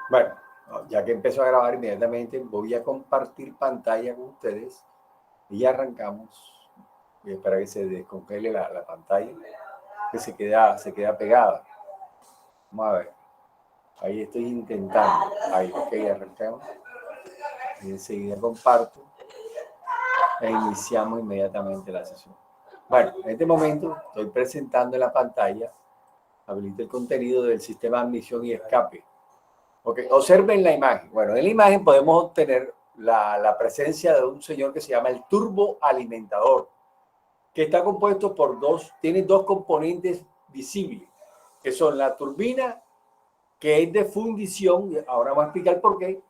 Bueno, ya que empezó a grabar, inmediatamente voy a compartir pantalla con ustedes y arrancamos. Voy a esperar que se descongele la pantalla, que se queda pegada. Vamos a ver. Ahí estoy intentando. Ahí, ok, arrancamos. Y enseguida comparto e iniciamos inmediatamente la sesión. Bueno, en este momento estoy presentando en la pantalla, habilito el contenido del sistema de admisión y escape. Ok, observen la imagen. Bueno, en la imagen podemos obtener la presencia de un señor que se llama el turboalimentador, que está compuesto por tiene dos componentes visibles, que son la turbina, que es de fundición, ahora vamos a explicar por qué,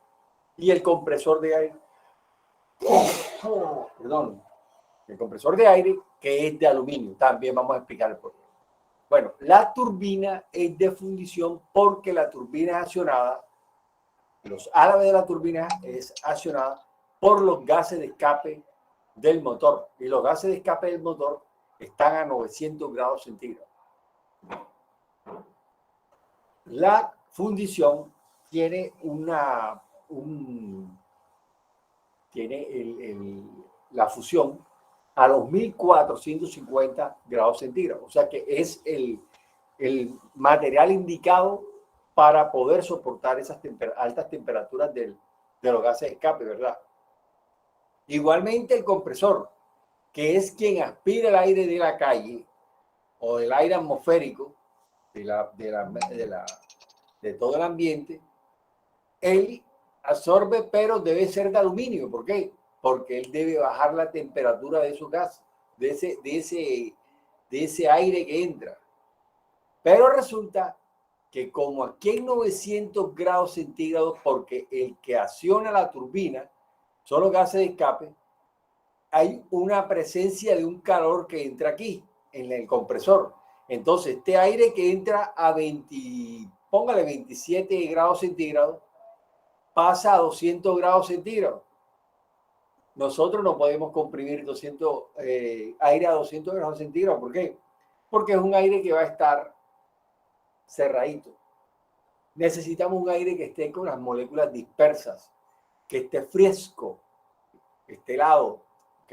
y el compresor de aire. Perdón, el compresor de aire, que es de aluminio, también vamos a explicar por qué. Bueno, la turbina es de fundición porque la turbina es accionada, los álabes de la turbina es accionada por los gases de escape del motor, y los gases de escape del motor están a 900 grados centígrados. La fundición tiene la fusión a los 1450 grados centígrados. O sea que es el material indicado para poder soportar esas altas temperaturas de los gases de escape, ¿verdad? Igualmente el compresor, que es quien aspira el aire de la calle o del aire atmosférico de todo el ambiente, él absorbe, pero debe ser de aluminio. ¿Por qué? Porque él debe bajar la temperatura de esos gases, de ese aire que entra. Pero resulta que como aquí hay 900 grados centígrados, porque el que acciona la turbina son los gases de escape, hay una presencia de un calor que entra aquí, en el compresor. Entonces, este aire que entra a 27 grados centígrados, pasa a 200 grados centígrados. Nosotros no podemos comprimir aire a 200 grados centígrados. ¿Por qué? Porque es un aire que va a estar cerradito. Necesitamos un aire que esté con las moléculas dispersas, que esté fresco, que esté helado. ¿Ok?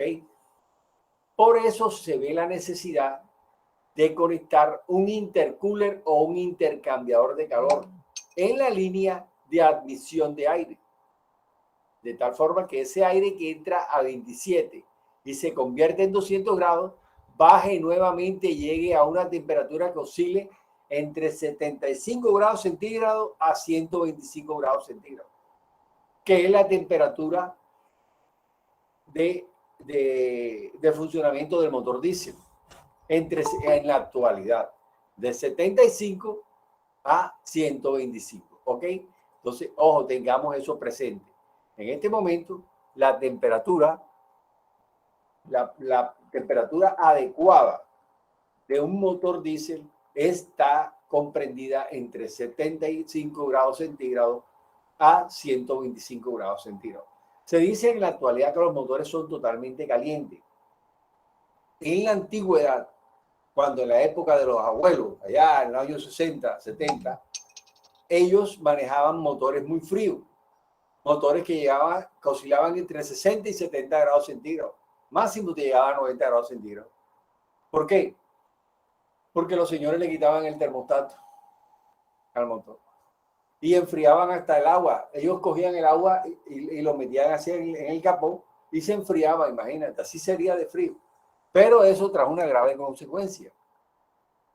Por eso se ve la necesidad de conectar un intercooler o un intercambiador de calor en la línea de admisión de aire. De tal forma que ese aire que entra a 27 y se convierte en 200 grados, baje nuevamente y llegue a una temperatura que oscile entre 75 grados centígrados a 125 grados centígrados, que es la temperatura de funcionamiento del motor diésel en la actualidad, de 75 a 125, ¿ok? Entonces, ojo, tengamos eso presente. En este momento, la temperatura adecuada de un motor diésel está comprendida entre 75 grados centígrados a 125 grados centígrados. Se dice en la actualidad que los motores son totalmente calientes. En la antigüedad, cuando en la época de los abuelos, allá en los años 60, 70, ellos manejaban motores muy fríos, motores que oscilaban entre 60 y 70 grados centígrados, máximo te llegaban a 90 grados centígrados. ¿Por qué? Porque los señores le quitaban el termostato al motor y enfriaban hasta el agua. Ellos cogían el agua y lo metían así en el capó y se enfriaba, imagínate, así sería de frío. Pero eso trajo una grave consecuencia.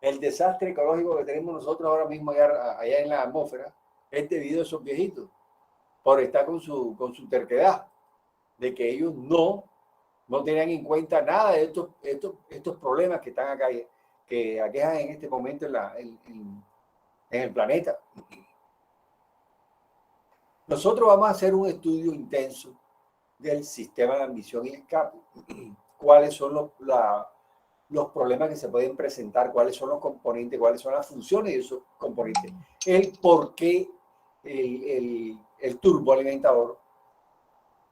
El desastre ecológico que tenemos nosotros ahora mismo allá en la atmósfera es debido a esos viejitos, por estar con su terquedad, de que ellos no tenían en cuenta nada de estos problemas que están acá, que aquejan en este momento en el planeta. Nosotros vamos a hacer un estudio intenso del sistema de admisión y escape. ¿Cuáles son los problemas que se pueden presentar, cuáles son los componentes, cuáles son las funciones de esos componentes, el por qué el turboalimentador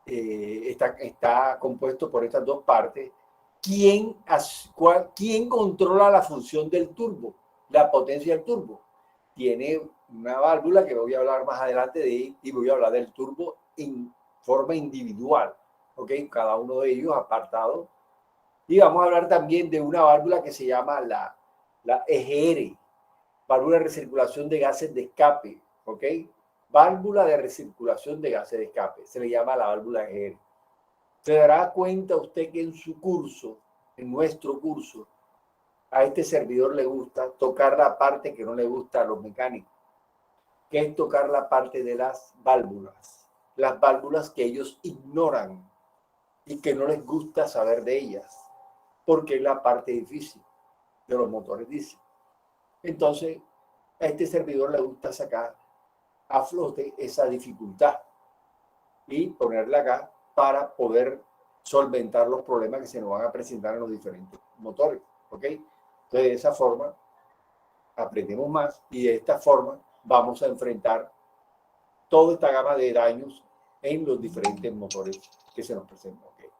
está compuesto por estas dos partes. ¿Quién controla la función del turbo, la potencia del turbo? Tiene una válvula que voy a hablar más adelante de, y voy a hablar del turbo en forma individual, ¿ok? Cada uno de ellos apartado. Y vamos a hablar también de una válvula que se llama la EGR, válvula de recirculación de gases de escape, ¿ok? Válvula de recirculación de gases de escape, se le llama la válvula EGR. Se dará cuenta usted que en su curso, en nuestro curso, a este servidor le gusta tocar la parte que no le gusta a los mecánicos, que es tocar la parte de las válvulas que ellos ignoran y que no les gusta saber de ellas, porque es la parte difícil de los motores diésel. Entonces, a este servidor le gusta sacar a flote esa dificultad y ponerla acá para poder solventar los problemas que se nos van a presentar en los diferentes motores, ¿ok? Entonces, de esa forma, aprendemos más y de esta forma vamos a enfrentar toda esta gama de daños en los diferentes motores que se nos presentan. ¿Okay?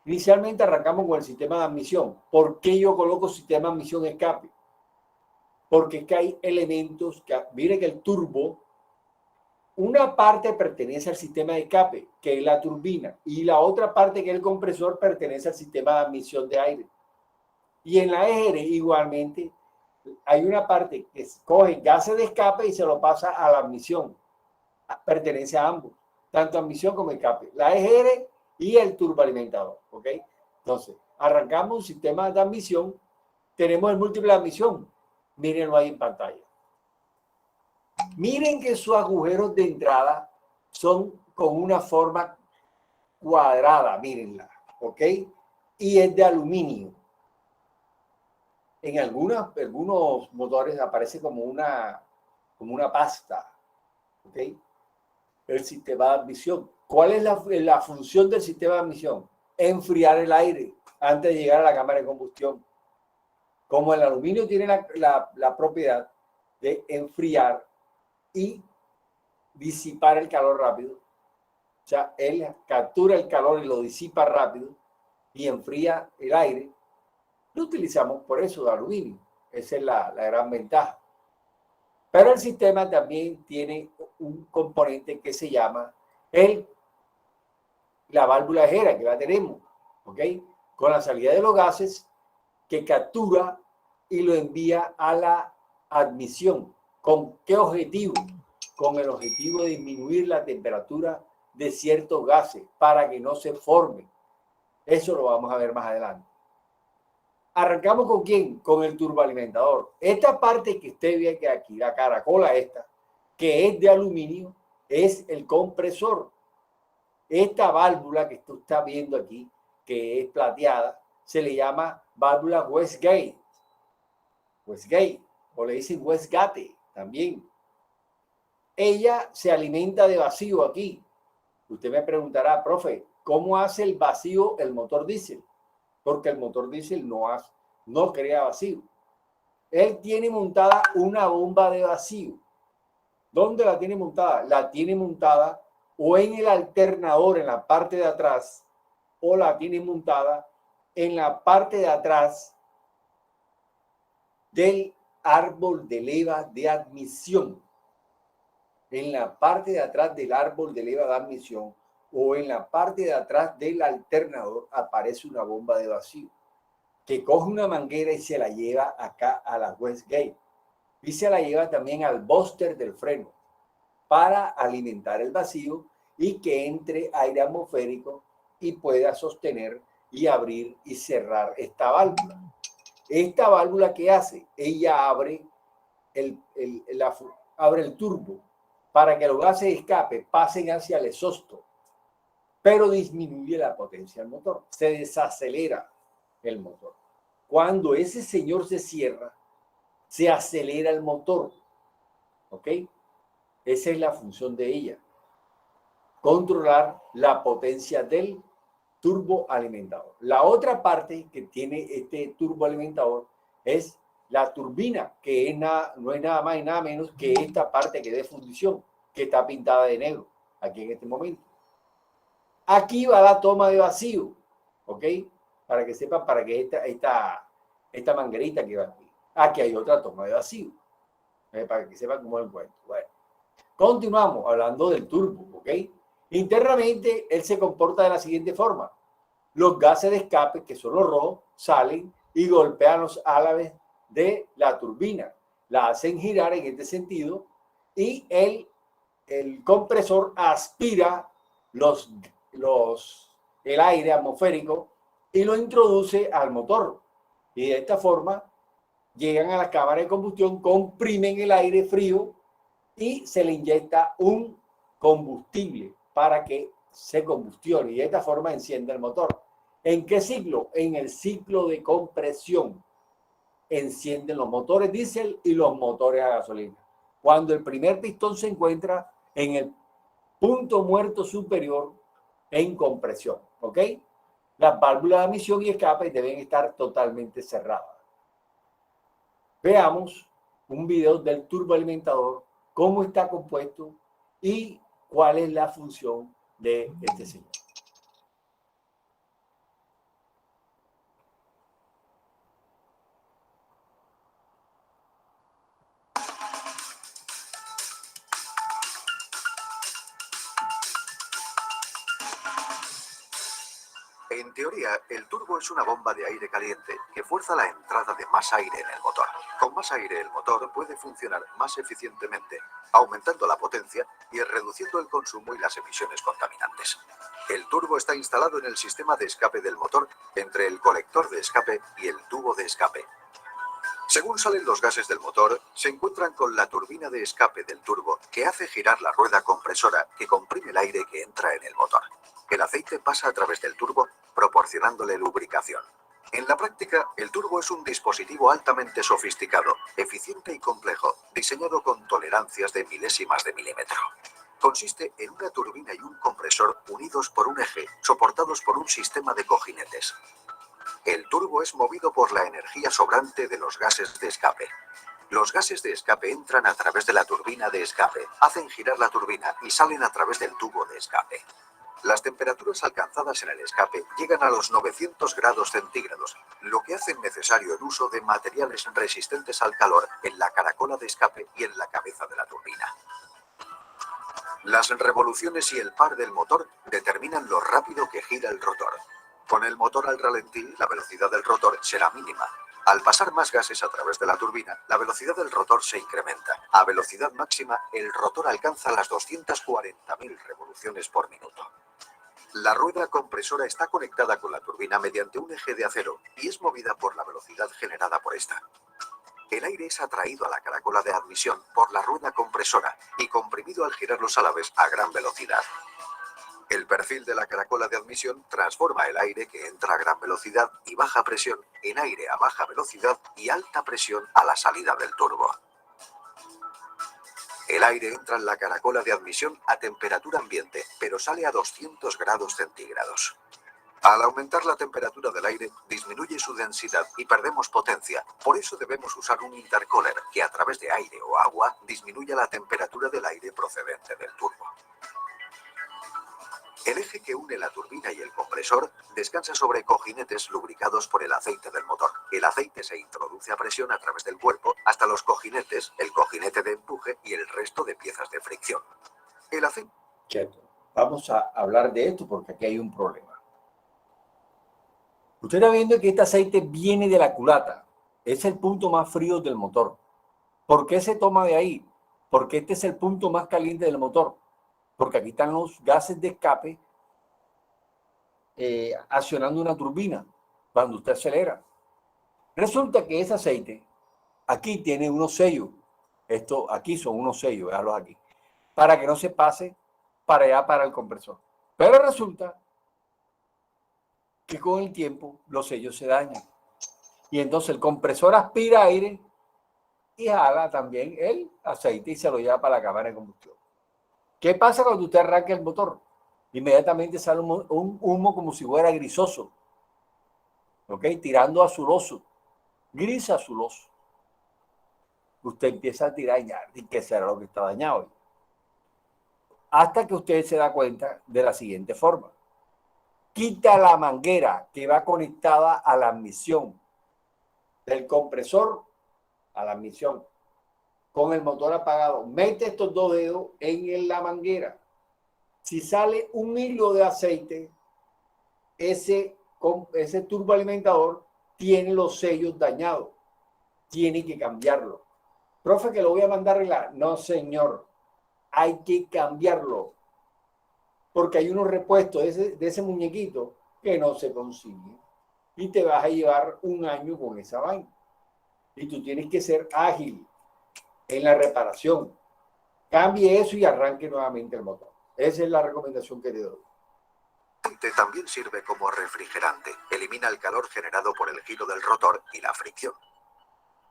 Inicialmente arrancamos con el sistema de admisión. ¿Por qué yo coloco sistema de admisión escape? Porque es que hay elementos que, mire que el turbo, una parte pertenece al sistema de escape, que es la turbina, y la otra parte, que es el compresor, pertenece al sistema de admisión de aire. Y en la EGR igualmente hay una parte que coge gases de escape y se lo pasa a la admisión. Pertenece a ambos, tanto admisión como escape. La EGR y el turboalimentador, ¿ok? Entonces, arrancamos un sistema de admisión, tenemos el múltiple de admisión. Mírenlo ahí en pantalla. Miren que sus agujeros de entrada son con una forma cuadrada, mírenla, ¿ok? Y es de aluminio. En algunos motores aparece como una pasta, ¿ok? El sistema de admisión. ¿Cuál es la función del sistema de admisión? Enfriar el aire antes de llegar a la cámara de combustión. Como el aluminio tiene la propiedad de enfriar y disipar el calor rápido, o sea, él captura el calor y lo disipa rápido y enfría el aire, lo utilizamos por eso de aluminio. Esa es la gran ventaja. Pero el sistema también tiene un componente que se llama la válvula EGR, que la tenemos, ¿ok? Con la salida de los gases que captura y lo envía a la admisión. ¿Con qué objetivo? Con el objetivo de disminuir la temperatura de ciertos gases para que no se formen. Eso lo vamos a ver más adelante. ¿Arrancamos con quién? Con el turboalimentador. Esta parte que usted ve que aquí, la caracola esta, que es de aluminio, es el compresor. Esta válvula que tú estás viendo aquí, que es plateada, se le llama válvula Westgate. Westgate, o le dicen Westgate también. Ella se alimenta de vacío aquí. Usted me preguntará, profe, ¿cómo hace el vacío el motor diésel? Porque el motor diésel no crea vacío. Él tiene montada una bomba de vacío. ¿Dónde la tiene montada? La tiene montada o en el alternador en la parte de atrás, o la tiene montada en la parte de atrás del árbol de leva de admisión. En la parte de atrás del árbol de leva de admisión o en la parte de atrás del alternador aparece una bomba de vacío que coge una manguera y se la lleva acá a la Westgate y se la lleva también al booster del freno para alimentar el vacío y que entre aire atmosférico y pueda sostener y abrir y cerrar esta válvula. Esta válvula, ¿qué hace? Ella abre el turbo para que los gases de escape pasen hacia el exhausto, pero disminuye la potencia del motor, se desacelera el motor. Cuando ese señor se cierra, se acelera el motor, ¿ok? Esa es la función de ella, controlar la potencia del turboalimentador. La otra parte que tiene este turboalimentador es la turbina, que no es nada más y nada menos que esta parte que es de fundición, que está pintada de negro aquí en este momento. Aquí va la toma de vacío, ¿ok? Para que sepan, para que esta manguerita que va aquí. Aquí hay otra toma de vacío, para que sepan cómo lo encuentro. Bueno, continuamos hablando del turbo, ¿ok? Internamente, él se comporta de la siguiente forma. Los gases de escape, que son los rojos, salen y golpean los álabes de la turbina. La hacen girar en este sentido y el compresor aspira el aire atmosférico y lo introduce al motor. Y de esta forma llegan a la cámara de combustión, comprimen el aire frío y se le inyecta un combustible para que se combustione y de esta forma enciende el motor. ¿En qué ciclo? En el ciclo de compresión. Encienden los motores diésel y los motores a gasolina. Cuando el primer pistón se encuentra en el punto muerto superior en compresión, ¿ok? Las válvulas de admisión y escape deben estar totalmente cerradas. Veamos un video del turboalimentador, cómo está compuesto y cuál es la función de este señor. En teoría, el turbo es una bomba de aire caliente que fuerza la entrada de más aire en el motor. Con más aire, el motor puede funcionar más eficientemente, aumentando la potencia y reduciendo el consumo y las emisiones contaminantes. El turbo está instalado en el sistema de escape del motor, entre el colector de escape y el tubo de escape. Según salen los gases del motor, se encuentran con la turbina de escape del turbo, que hace girar la rueda compresora que comprime el aire que entra en el motor. El aceite pasa a través del turbo, proporcionándole lubricación. En la práctica, el turbo es un dispositivo altamente sofisticado, eficiente y complejo, diseñado con tolerancias de milésimas de milímetro. Consiste en una turbina y un compresor unidos por un eje, soportados por un sistema de cojinetes. El turbo es movido por la energía sobrante de los gases de escape. Los gases de escape entran a través de la turbina de escape, hacen girar la turbina y salen a través del tubo de escape. Las temperaturas alcanzadas en el escape llegan a los 900 grados centígrados, lo que hace necesario el uso de materiales resistentes al calor en la caracola de escape y en la cabeza de la turbina. Las revoluciones y el par del motor determinan lo rápido que gira el rotor. Con el motor al ralentí, la velocidad del rotor será mínima. Al pasar más gases a través de la turbina, la velocidad del rotor se incrementa. A velocidad máxima, el rotor alcanza las 240.000 revoluciones por minuto. La rueda compresora está conectada con la turbina mediante un eje de acero y es movida por la velocidad generada por esta. El aire es atraído a la caracola de admisión por la rueda compresora y comprimido al girar los álabes a gran velocidad. El perfil de la caracola de admisión transforma el aire que entra a gran velocidad y baja presión en aire a baja velocidad y alta presión a la salida del turbo. El aire entra en la caracola de admisión a temperatura ambiente, pero sale a 200 grados centígrados. Al aumentar la temperatura del aire, disminuye su densidad y perdemos potencia. Por eso debemos usar un intercooler que a través de aire o agua disminuya la temperatura del aire procedente del turbo. El eje que une la turbina y el compresor descansa sobre cojinetes lubricados por el aceite del motor. El aceite se introduce a presión a través del cuerpo hasta los cojinetes, el cojinete de empuje y el resto de piezas de fricción. El aceite... Cheto. Vamos a hablar de esto porque aquí hay un problema. Usted está viendo que este aceite viene de la culata. Es el punto más frío del motor. ¿Por qué se toma de ahí? Porque este es el punto más caliente del motor. Porque aquí están los gases de escape accionando una turbina cuando usted acelera. Resulta que ese aceite aquí tiene unos sellos. Esto aquí son unos sellos, véanlos aquí, para que no se pase para allá para el compresor. Pero resulta que con el tiempo los sellos se dañan. Y entonces el compresor aspira aire y jala también el aceite y se lo lleva para la cámara de combustión. ¿Qué pasa cuando usted arranca el motor? Inmediatamente sale un humo como si fuera grisoso, ¿ok? Tirando azuloso, gris azuloso. Usted empieza a tirar y que será lo que está dañado. Hasta que usted se da cuenta de la siguiente forma. Quita la manguera que va conectada a la admisión del compresor a la admisión con el motor apagado. Mete estos dos dedos en la manguera. Si sale un hilo de aceite, ese turboalimentador tiene los sellos dañados. Tiene que cambiarlo. Profe, que lo voy a mandar a arreglar. No, señor. Hay que cambiarlo. Porque hay unos repuestos de ese muñequito que no se consiguen. Y te vas a llevar un año con esa vaina. Y tú tienes que ser ágil en la reparación. Cambie eso y arranque nuevamente el motor. Esa es la recomendación que te doy. También sirve como refrigerante. Elimina el calor generado por el giro del rotor y la fricción.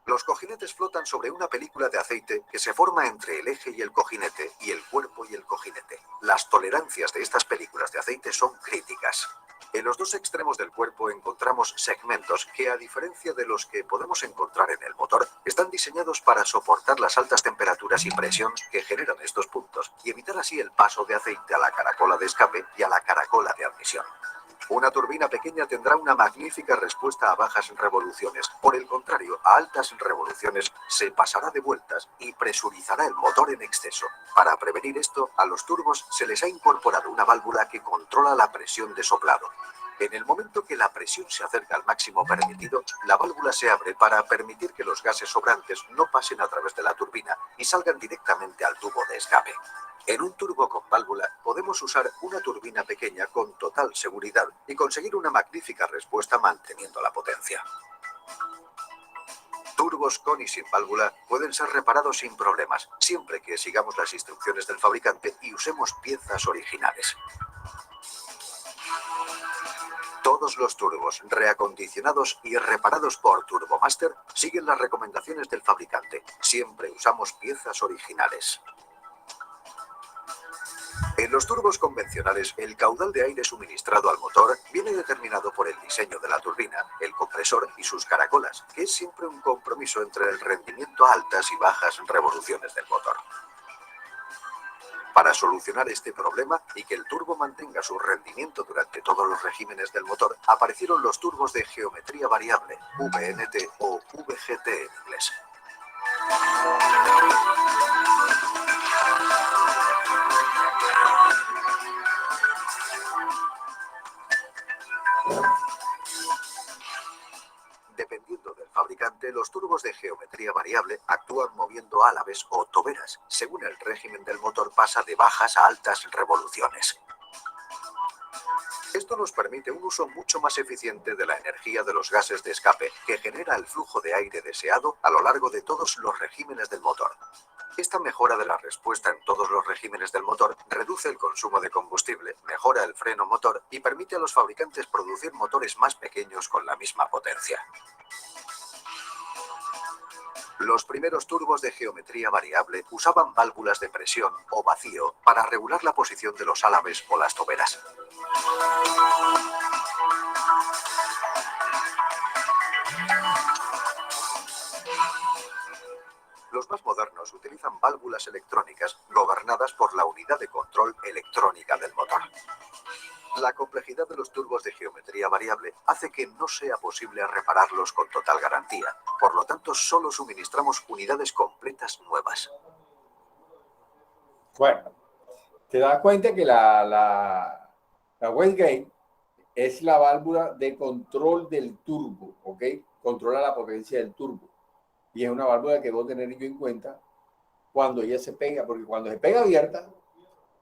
Los cojinetes flotan sobre una película de aceite que se forma entre el eje y el cojinete y el cuerpo y el cojinete. Las tolerancias de estas películas de aceite son críticas. En los dos extremos del cuerpo encontramos segmentos que, a diferencia de los que podemos encontrar en el motor, están diseñados para soportar las altas temperaturas y presión que generan estos puntos y evitar así el paso de aceite a la caracola de escape y a la caracola de admisión. Una turbina pequeña tendrá una magnífica respuesta a bajas revoluciones. Por el contrario, a altas revoluciones se pasará de vueltas y presurizará el motor en exceso. Para prevenir esto, a los turbos se les ha incorporado una válvula que controla la presión de soplado. En el momento que la presión se acerca al máximo permitido, la válvula se abre para permitir que los gases sobrantes no pasen a través de la turbina y salgan directamente al tubo de escape. En un turbo con válvula podemos usar una turbina pequeña con total seguridad y conseguir una magnífica respuesta manteniendo la potencia. Turbos con y sin válvula pueden ser reparados sin problemas, siempre que sigamos las instrucciones del fabricante y usemos piezas originales. Todos los turbos reacondicionados y reparados por Turbomaster siguen las recomendaciones del fabricante. Siempre usamos piezas originales. En los turbos convencionales, el caudal de aire suministrado al motor viene determinado por el diseño de la turbina, el compresor y sus caracolas, que es siempre un compromiso entre el rendimiento a altas y bajas revoluciones del motor. Para solucionar este problema y que el turbo mantenga su rendimiento durante todos los regímenes del motor, aparecieron los turbos de geometría variable, VNT o VGT en inglés. Dependiendo del fabricante, los turbos de geometría variable actúan moviendo álabes o toberas. Según el régimen del motor, pasa de bajas a altas revoluciones. Esto nos permite un uso mucho más eficiente de la energía de los gases de escape, que genera el flujo de aire deseado a lo largo de todos los regímenes del motor. Esta mejora de la respuesta en todos los regímenes del motor reduce el consumo de combustible, mejora el freno motor y permite a los fabricantes producir motores más pequeños con la misma potencia. Los primeros turbos de geometría variable usaban válvulas de presión o vacío para regular la posición de los álabes o las toberas. Los más modernos utilizan válvulas electrónicas gobernadas por la unidad de control electrónica del motor. La complejidad de los turbos de geometría variable hace que no sea posible repararlos con total garantía. Por lo tanto, solo suministramos unidades completas nuevas. Bueno, te das cuenta que la wastegate es la válvula de control del turbo, ¿ok? Controla la potencia del turbo. Y es una válvula que debo tener yo en cuenta cuando ella se pega, porque cuando se pega abierta,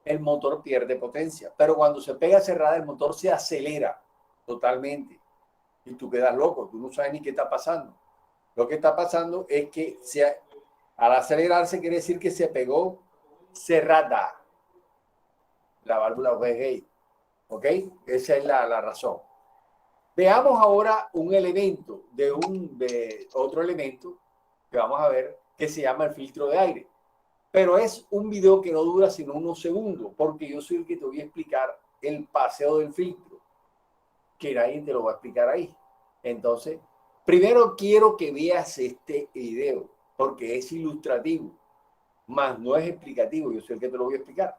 el motor pierde potencia. Pero cuando se pega cerrada, el motor se acelera totalmente. Y tú quedas loco, tú no sabes ni qué está pasando. Lo que está pasando es que al acelerarse quiere decir que se pegó cerrada la válvula wastegate. ¿Ok? Esa es la razón. Veamos ahora un elemento de otro elemento que vamos a ver que se llama el filtro de aire. Pero es un video que no dura sino unos segundos, porque yo soy el que te voy a explicar el paseo del filtro, que nadie te lo va a explicar ahí. Entonces, primero quiero que veas este video, porque es ilustrativo, más no es explicativo. Yo soy el que te lo voy a explicar.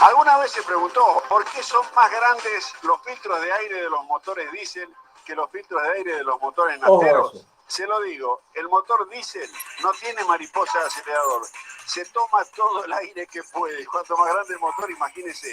¿Alguna vez se preguntó por qué son más grandes los filtros de aire de los motores diésel que los filtros de aire de los motores nafteros? Se lo digo, el motor diésel no tiene mariposa de acelerador, se toma todo el aire que puede. Cuanto más grande el motor, imagínese.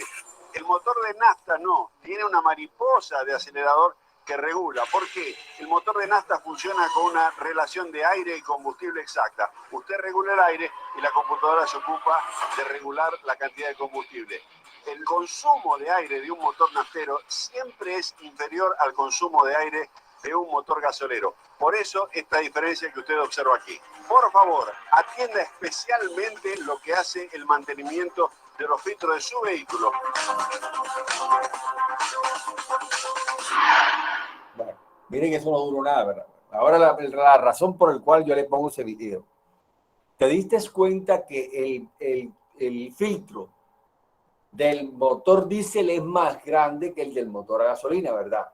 El motor de nafta no, tiene una mariposa de acelerador que regula. ¿Por qué? El motor de nafta funciona con una relación de aire y combustible exacta. Usted regula el aire y la computadora se ocupa de regular la cantidad de combustible. El consumo de aire de un motor naftero siempre es inferior al consumo de aire de un motor gasolero. Por eso esta diferencia que usted observa aquí. Por favor, atienda especialmente lo que hace el mantenimiento de los filtros de su vehículo. Bueno, miren que eso no duró nada, ¿verdad? Ahora la razón por la cual yo le pongo ese video. ¿Te diste cuenta que el filtro del motor diésel es más grande que el del motor a gasolina, verdad?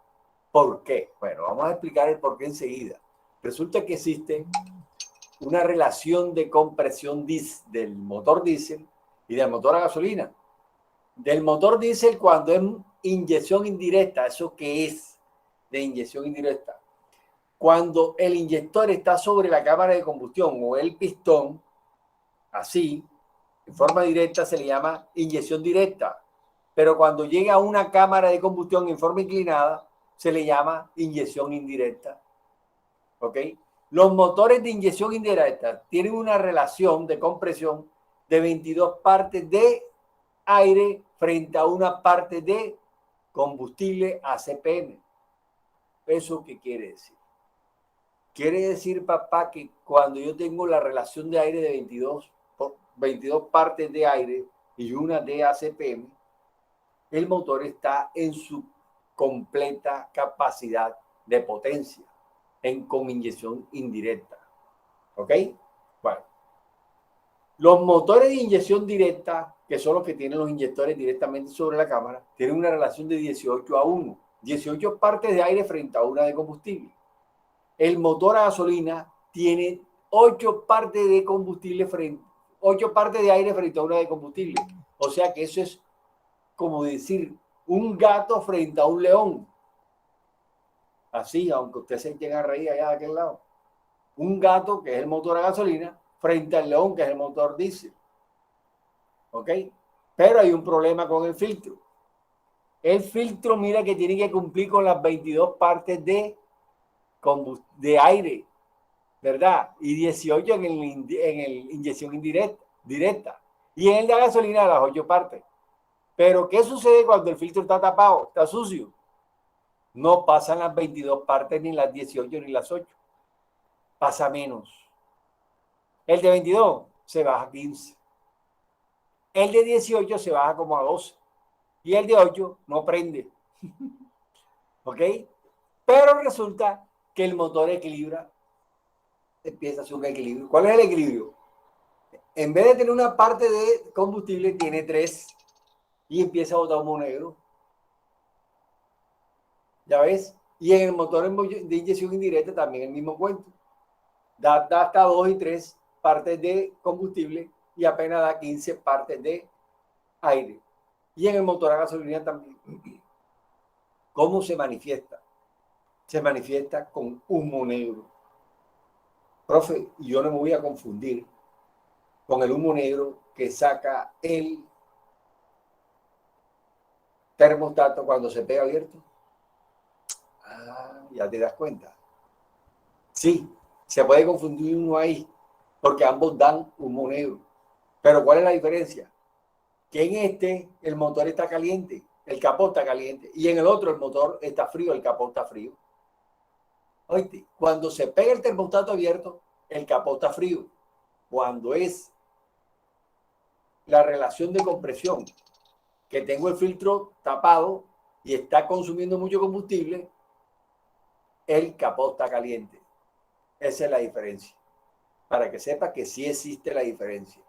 ¿Por qué? Bueno, vamos a explicar el por qué enseguida. Resulta que existe una relación de compresión del motor diésel y del motor a gasolina. Del motor diésel, cuando es inyección indirecta, ¿eso qué es de inyección indirecta? Cuando el inyector está sobre la cámara de combustión o el pistón, así, en forma directa, se le llama inyección directa. Pero cuando llega a una cámara de combustión en forma inclinada, se le llama inyección indirecta. ¿Ok? Los motores de inyección indirecta tienen una relación de compresión de 22 partes de aire frente a una parte de combustible ACPM. ¿Eso qué quiere decir? Quiere decir, papá, que cuando yo tengo la relación de aire de 22 partes de aire y una de ACPM, el motor está en su completa capacidad de potencia con inyección indirecta. ¿Ok? Bueno. Los motores de inyección directa, que son los que tienen los inyectores directamente sobre la cámara, tienen una relación de 18:1. 18 partes de aire frente a una de combustible. El motor a gasolina tiene 8 partes de combustible 8 partes de aire frente a una de combustible. O sea que eso es como decir un gato frente a un león. Así, aunque usted se llegue a reír allá de aquel lado. Un gato, que es el motor a gasolina, frente al león, que es el motor diésel. ¿Ok? Pero hay un problema con el filtro. El filtro, mira que tiene que cumplir con las 22 partes de aire, ¿verdad? Y 18 en el inyección directa. Y en el de gasolina las 8 partes. Pero ¿qué sucede cuando el filtro está tapado, está sucio? No pasan las 22 partes, ni las 18, ni las 8. Pasa menos. El de 22 se baja a 15. El de 18 se baja como a 12. Y el de 8 no prende. ¿Ok? Pero resulta que el motor equilibra. Empieza a hacer un equilibrio. ¿Cuál es el equilibrio? En vez de tener una parte de combustible, tiene 3 y empieza a botar humo negro. ¿Ya ves? Y en el motor de inyección indirecta también el mismo cuento. Da hasta 2 y 3 partes de combustible y apenas da 15 partes de aire. Y en el motor a gasolina también. ¿Cómo se manifiesta? Se manifiesta con humo negro. Profe, yo no me voy a confundir con el humo negro que saca el termostato cuando se pega abierto. Ah, ya te das cuenta. Sí, se puede confundir uno ahí, porque ambos dan humo negro. Pero ¿cuál es la diferencia? Que en este el motor está caliente, el capó está caliente, y en el otro el motor está frío, el capó está frío. Oíste, cuando se pega el termostato abierto, el capó está frío. Cuando es la relación de compresión, que tengo el filtro tapado y está consumiendo mucho combustible, el capó está caliente. Esa es la diferencia. Para que sepa que sí existe la diferencia.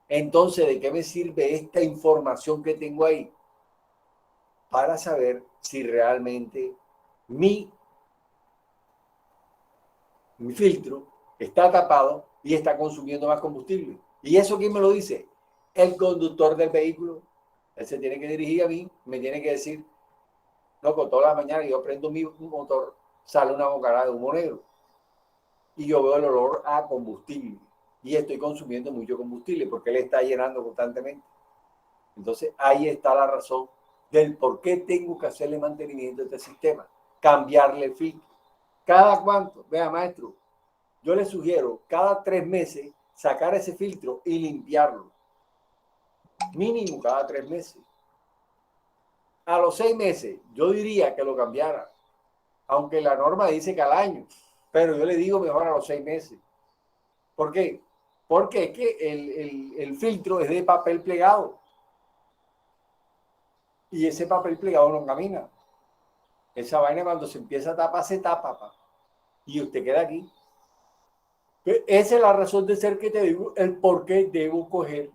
Entonces, ¿de qué me sirve esta información que tengo ahí? Para saber si realmente mi filtro está tapado y está consumiendo más combustible. ¿Y eso quién me lo dice? El conductor del vehículo. Él se tiene que dirigir a mí, me tiene que decir, no, con toda la mañana yo prendo mi motor, sale una bocanada de humo negro y yo veo el olor a combustible y estoy consumiendo mucho combustible porque él está llenando constantemente. Entonces ahí está la razón del por qué tengo que hacerle mantenimiento a este sistema, cambiarle el filtro. ¿Cada cuánto? Vea, maestro, yo le sugiero cada 3 meses sacar ese filtro y limpiarlo. Mínimo cada 3 meses. A los 6 meses yo diría que lo cambiara, aunque la norma dice que al año, pero yo le digo mejor a los 6 meses. ¿Por qué? Porque es que el filtro es de papel plegado y ese papel plegado no camina. Esa vaina cuando se empieza a tapar, se tapa, pa, y usted queda aquí. Esa es la razón de ser que te digo el por qué debo coger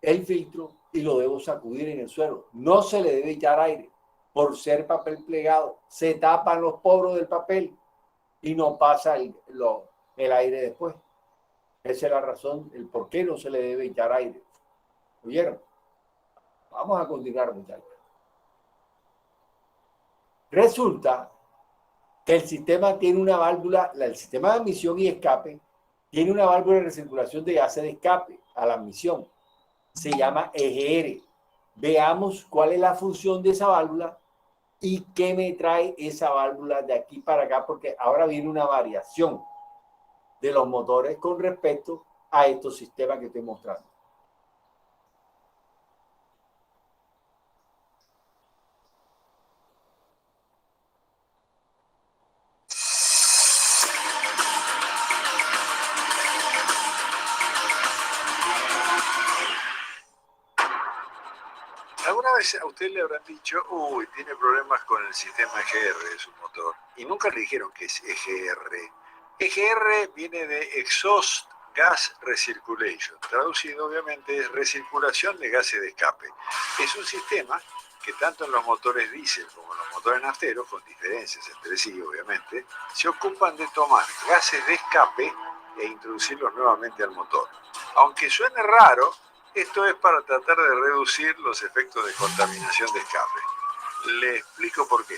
el filtro y lo debo sacudir en el suelo. No se le debe echar aire por ser papel plegado. Se tapan los poros del papel y no pasa el aire después. Esa es la razón, el por qué no se le debe echar aire. ¿Oyeron? Vamos a continuar, muchachos. Resulta que el sistema tiene una válvula, el sistema de admisión y escape tiene una válvula de recirculación de gases de escape a la admisión. Se llama EGR. Veamos cuál es la función de esa válvula y qué me trae esa válvula de aquí para acá, porque ahora viene una variación de los motores con respecto a estos sistemas que estoy mostrando. ¿Alguna vez a usted le habrán dicho, uy, tiene problemas con el sistema EGR de su motor? Y nunca le dijeron que es EGR. EGR viene de Exhaust Gas Recirculation. Traducido, obviamente, es recirculación de gases de escape. Es un sistema que tanto en los motores diésel como en los motores nafteros, con diferencias entre sí, obviamente, se ocupan de tomar gases de escape e introducirlos nuevamente al motor. Aunque suene raro, esto es para tratar de reducir los efectos de contaminación de escape. Le explico por qué.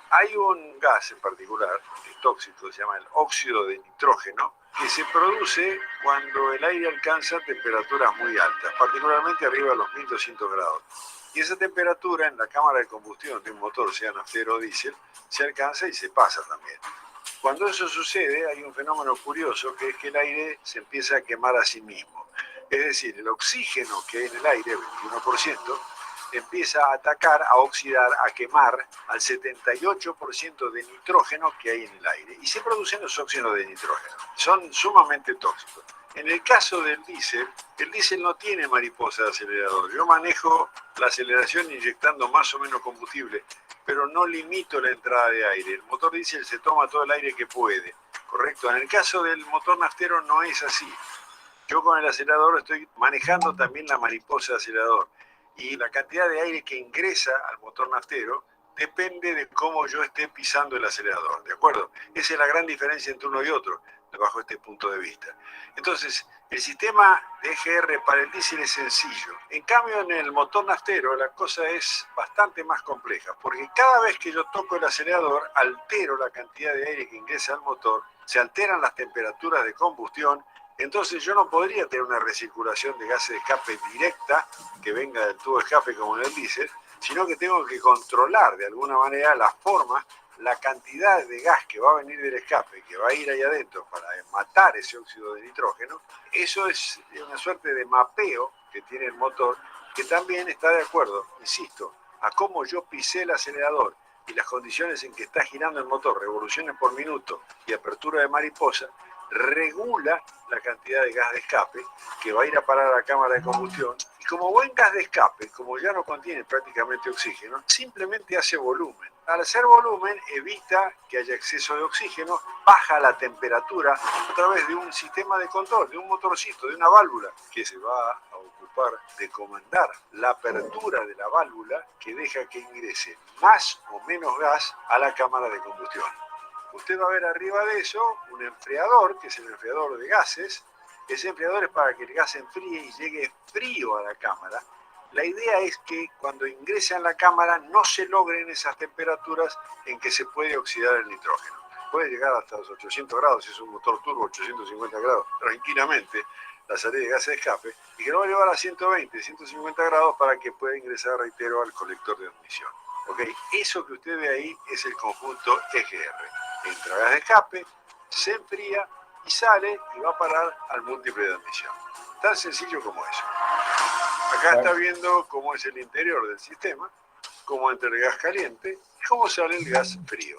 Hay un gas en particular, que es tóxico, se llama el óxido de nitrógeno, que se produce cuando el aire alcanza temperaturas muy altas, particularmente arriba de los 1200 grados. Y esa temperatura en la cámara de combustión de un motor, sea naftero o diésel, se alcanza y se pasa también. Cuando eso sucede, hay un fenómeno curioso, que es que el aire se empieza a quemar a sí mismo. Es decir, el oxígeno que hay en el aire, 21%, empieza a atacar, a oxidar, a quemar al 78% de nitrógeno que hay en el aire. Y se producen los óxidos de nitrógeno. Son sumamente tóxicos. En el caso del diésel, el diésel no tiene mariposa de acelerador. Yo manejo la aceleración inyectando más o menos combustible, pero no limito la entrada de aire. El motor diésel se toma todo el aire que puede, ¿correcto? En el caso del motor naftero no es así. Yo con el acelerador estoy manejando también la mariposa de acelerador. Y la cantidad de aire que ingresa al motor naftero depende de cómo yo esté pisando el acelerador, ¿de acuerdo? Esa es la gran diferencia entre uno y otro, bajo este punto de vista. Entonces, el sistema de EGR para el diésel es sencillo. En cambio, en el motor naftero la cosa es bastante más compleja, porque cada vez que yo toco el acelerador, altero la cantidad de aire que ingresa al motor, se alteran las temperaturas de combustión. Entonces yo no podría tener una recirculación de gases de escape directa que venga del tubo de escape como en el diésel, sino que tengo que controlar de alguna manera la forma, la cantidad de gas que va a venir del escape, que va a ir ahí adentro para matar ese óxido de nitrógeno. Eso es una suerte de mapeo que tiene el motor, que también está de acuerdo, insisto, a cómo yo pisé el acelerador y las condiciones en que está girando el motor, revoluciones por minuto y apertura de mariposa, regula la cantidad de gas de escape que va a ir a parar a la cámara de combustión y como buen gas de escape, como ya no contiene prácticamente oxígeno, simplemente hace volumen. Al hacer volumen evita que haya exceso de oxígeno, baja la temperatura a través de un sistema de control, de un motorcito, de una válvula que se va a ocupar de comandar la apertura de la válvula que deja que ingrese más o menos gas a la cámara de combustión. Usted va a ver arriba de eso un enfriador, que es el enfriador de gases. Ese enfriador es para que el gas enfríe y llegue frío a la cámara. La idea es que cuando ingrese a la cámara no se logren esas temperaturas en que se puede oxidar el nitrógeno. Puede llegar hasta los 800 grados, si es un motor turbo, 850 grados, tranquilamente, la salida de gases de escape, y que lo va a llevar a 120, 150 grados para que pueda ingresar, reitero, al colector de admisión. ¿Ok? Eso que usted ve ahí es el conjunto EGR. Entra gas de escape, se enfría y sale y va a parar al múltiple de admisión. Tan sencillo como eso. Acá está viendo cómo es el interior del sistema, cómo entra el gas caliente y cómo sale el gas frío.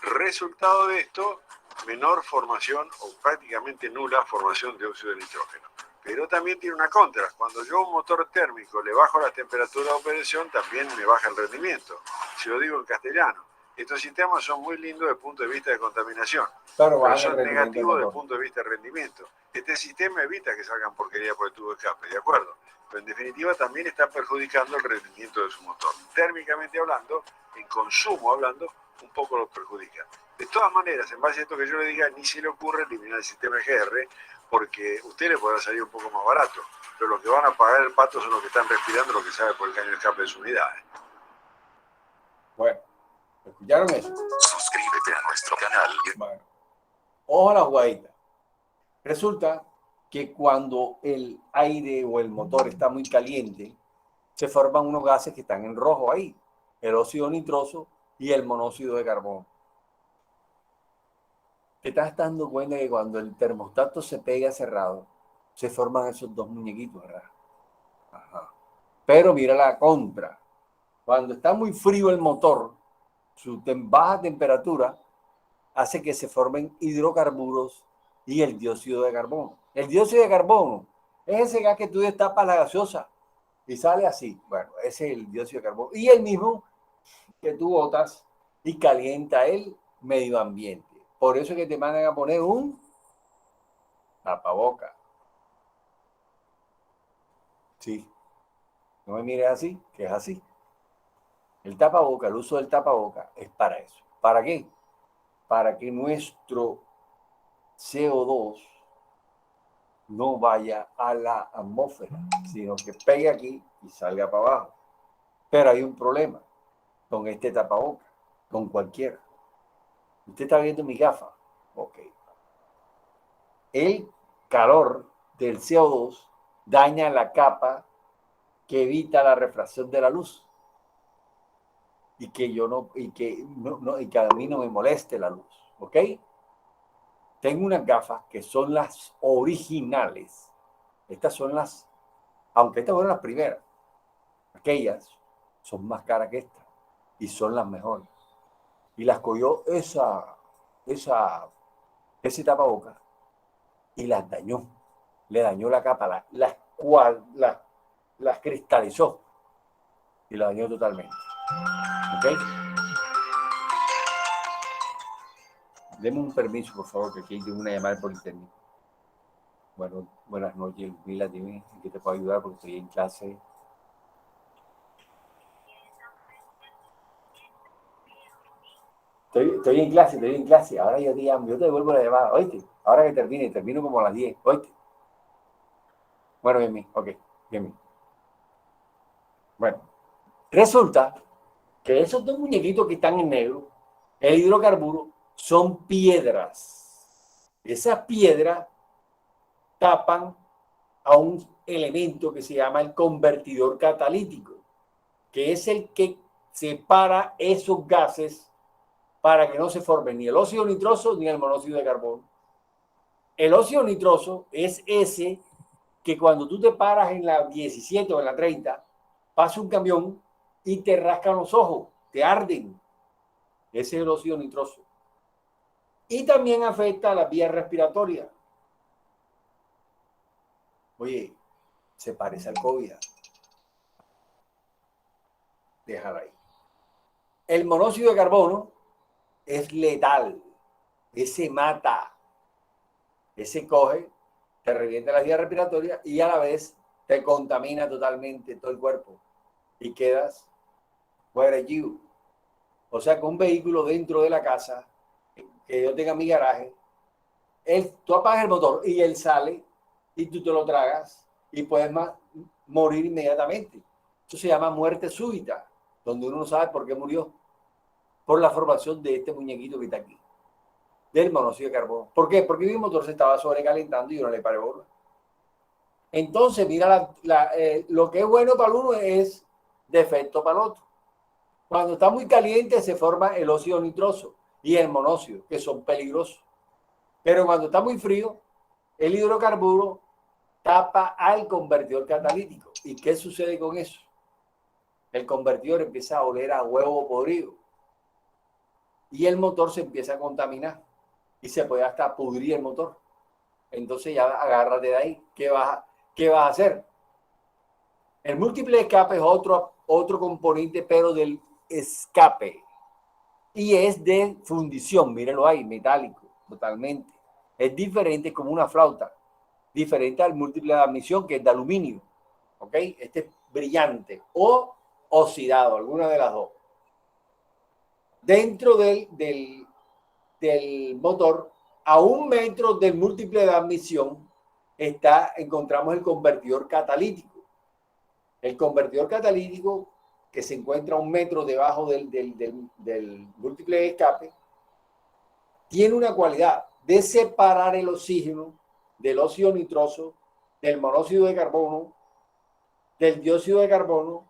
Resultado de esto, menor formación o prácticamente nula formación de óxido de nitrógeno. Pero también tiene una contra. Cuando yo a un motor térmico le bajo la temperatura de operación, también me baja el rendimiento. Si lo digo en castellano, estos sistemas son muy lindos desde el punto de vista de contaminación, pero son negativos desde el punto de vista de rendimiento. Este sistema evita que salgan porquería por el tubo de escape, ¿de acuerdo? Pero en definitiva también está perjudicando el rendimiento de su motor. Térmicamente hablando, en consumo hablando, un poco lo perjudica. De todas maneras, en base a esto que yo le diga, ni se le ocurre eliminar el sistema EGR, porque usted le podrá salir un poco más barato, pero los que van a pagar el pato son los que están respirando lo que sabe por el caño de escape de su unidad. Bueno, ¿escucharon eso? Suscríbete a nuestro canal. Bueno, ojo a la jugadita. Resulta que cuando el aire o el motor está muy caliente, se forman unos gases que están en rojo ahí, el óxido nitroso y el monóxido de carbono. Te estás dando cuenta que cuando el termostato se pega cerrado, se forman esos dos muñequitos, ¿verdad? Ajá. Pero mira la contra. Cuando está muy frío el motor, su baja temperatura hace que se formen hidrocarburos y el dióxido de carbono. El dióxido de carbono es ese gas que tú destapas la gaseosa y sale así. Bueno, ese es el dióxido de carbono. Y el mismo que tú botas y calienta el medio ambiente. Por eso es que te mandan a poner un tapaboca. Sí. No me mires así, que es así. El tapaboca, el uso del tapaboca es para eso. ¿Para qué? Para que nuestro CO2 no vaya a la atmósfera, sino que pegue aquí y salga para abajo. Pero hay un problema con este tapaboca, con cualquiera. Usted está viendo mi gafa. Ok. El calor del CO2 daña la capa que evita la refracción de la luz y que a mí no me moleste la luz. ¿Ok? Tengo unas gafas que son las originales. Estas son aunque estas fueron las primeras, aquellas son más caras que estas y son las mejores. Y las cogió ese tapaboca y las dañó. Le dañó la capa, las cristalizó y la dañó totalmente. ¿Ok? Deme un permiso, por favor, que aquí tengo una llamada por internet. Bueno, buenas noches, Mila, dime en qué te puedo ayudar porque estoy en clase. Estoy en clase. Ahora yo te llamo, yo te devuelvo la llamada, ¿oíste? Ahora que termino como a las 10, ¿oíste? Bueno, bien, ok, bien. Bueno, resulta que esos dos muñequitos que están en negro, el hidrocarburo, son piedras. Esas piedras tapan a un elemento que se llama el convertidor catalítico, que es el que separa esos gases para que no se formen ni el óxido nitroso ni el monóxido de carbono. El óxido nitroso es ese que cuando tú te paras en la 17 o en la 30, pasa un camión y te rascan los ojos, te arden. Ese es el óxido nitroso. Y también afecta a las vías respiratorias. Oye, se parece al COVID. Déjalo ahí. El monóxido de carbono es letal. Ese mata. Ese coge, te revienta la vía respiratoria y a la vez te contamina totalmente todo el cuerpo. Y quedas fuera de you. O sea, que un vehículo dentro de la casa, que yo tenga mi garaje, tú apagas el motor y él sale y tú te lo tragas y puedes morir inmediatamente. Eso se llama muerte súbita, donde uno no sabe por qué murió. Por la formación de este muñequito que está aquí, del monóxido de carbono. ¿Por qué? Porque mi motor se estaba sobrecalentando y yo no le paré bola. Entonces, mira, lo que es bueno para uno es defecto para el otro. Cuando está muy caliente se forma el óxido nitroso y el monóxido, que son peligrosos. Pero cuando está muy frío, el hidrocarburo tapa al convertidor catalítico. ¿Y qué sucede con eso? El convertidor empieza a oler a huevo podrido y el motor se empieza a contaminar y se puede hasta pudrir el motor. Entonces ya agárrate de ahí. ¿Qué vas a hacer? El múltiple escape es otro componente, pero del escape. Y es de fundición, mírenlo ahí, metálico, totalmente. Es diferente, como una flauta. Diferente al múltiple de admisión, que es de aluminio. ¿Ok? Este es brillante o oxidado, alguna de las dos. Dentro del motor, a 1 metro del múltiple de admisión, encontramos el convertidor catalítico. El convertidor catalítico, que se encuentra a 1 metro debajo del múltiple de escape, tiene una cualidad de separar el oxígeno del óxido nitroso, del monóxido de carbono, del dióxido de carbono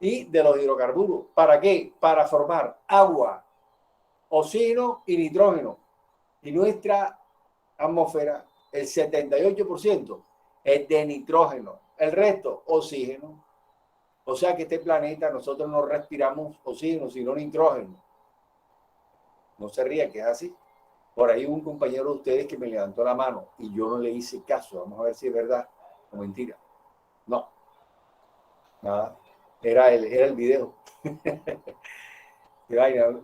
y de los hidrocarburos. ¿Para qué? Para formar agua, oxígeno y nitrógeno. Y nuestra atmósfera, el 78% es de nitrógeno, el resto oxígeno. O sea que este planeta nosotros no respiramos oxígeno, sino nitrógeno. No se ría, que es así. Por ahí hubo un compañero de ustedes que me levantó la mano y yo no le hice caso. Vamos a ver si es verdad o mentira. No, nada. Era el video.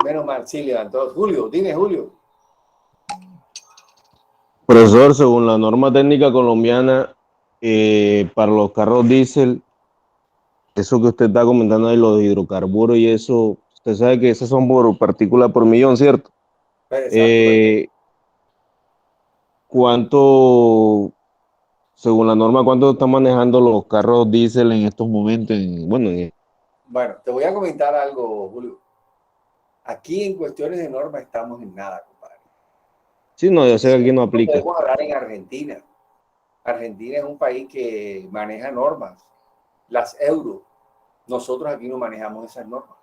Menos mal, sí, levantó. Julio, dime, Julio. Profesor, según la norma técnica colombiana, para los carros diésel, eso que usted está comentando de los hidrocarburos y eso, usted sabe que esas son por partícula por millón, ¿cierto? Exacto. ¿Cuánto, según la norma, cuánto están manejando los carros diésel en estos momentos? Bueno, te voy a comentar algo, Julio. Aquí en cuestiones de norma estamos en nada, compadre. Sí, no, yo sé que aquí no aplica. Podemos hablar en Argentina. Argentina es un país que maneja normas, las euro. Nosotros aquí no manejamos esas normas.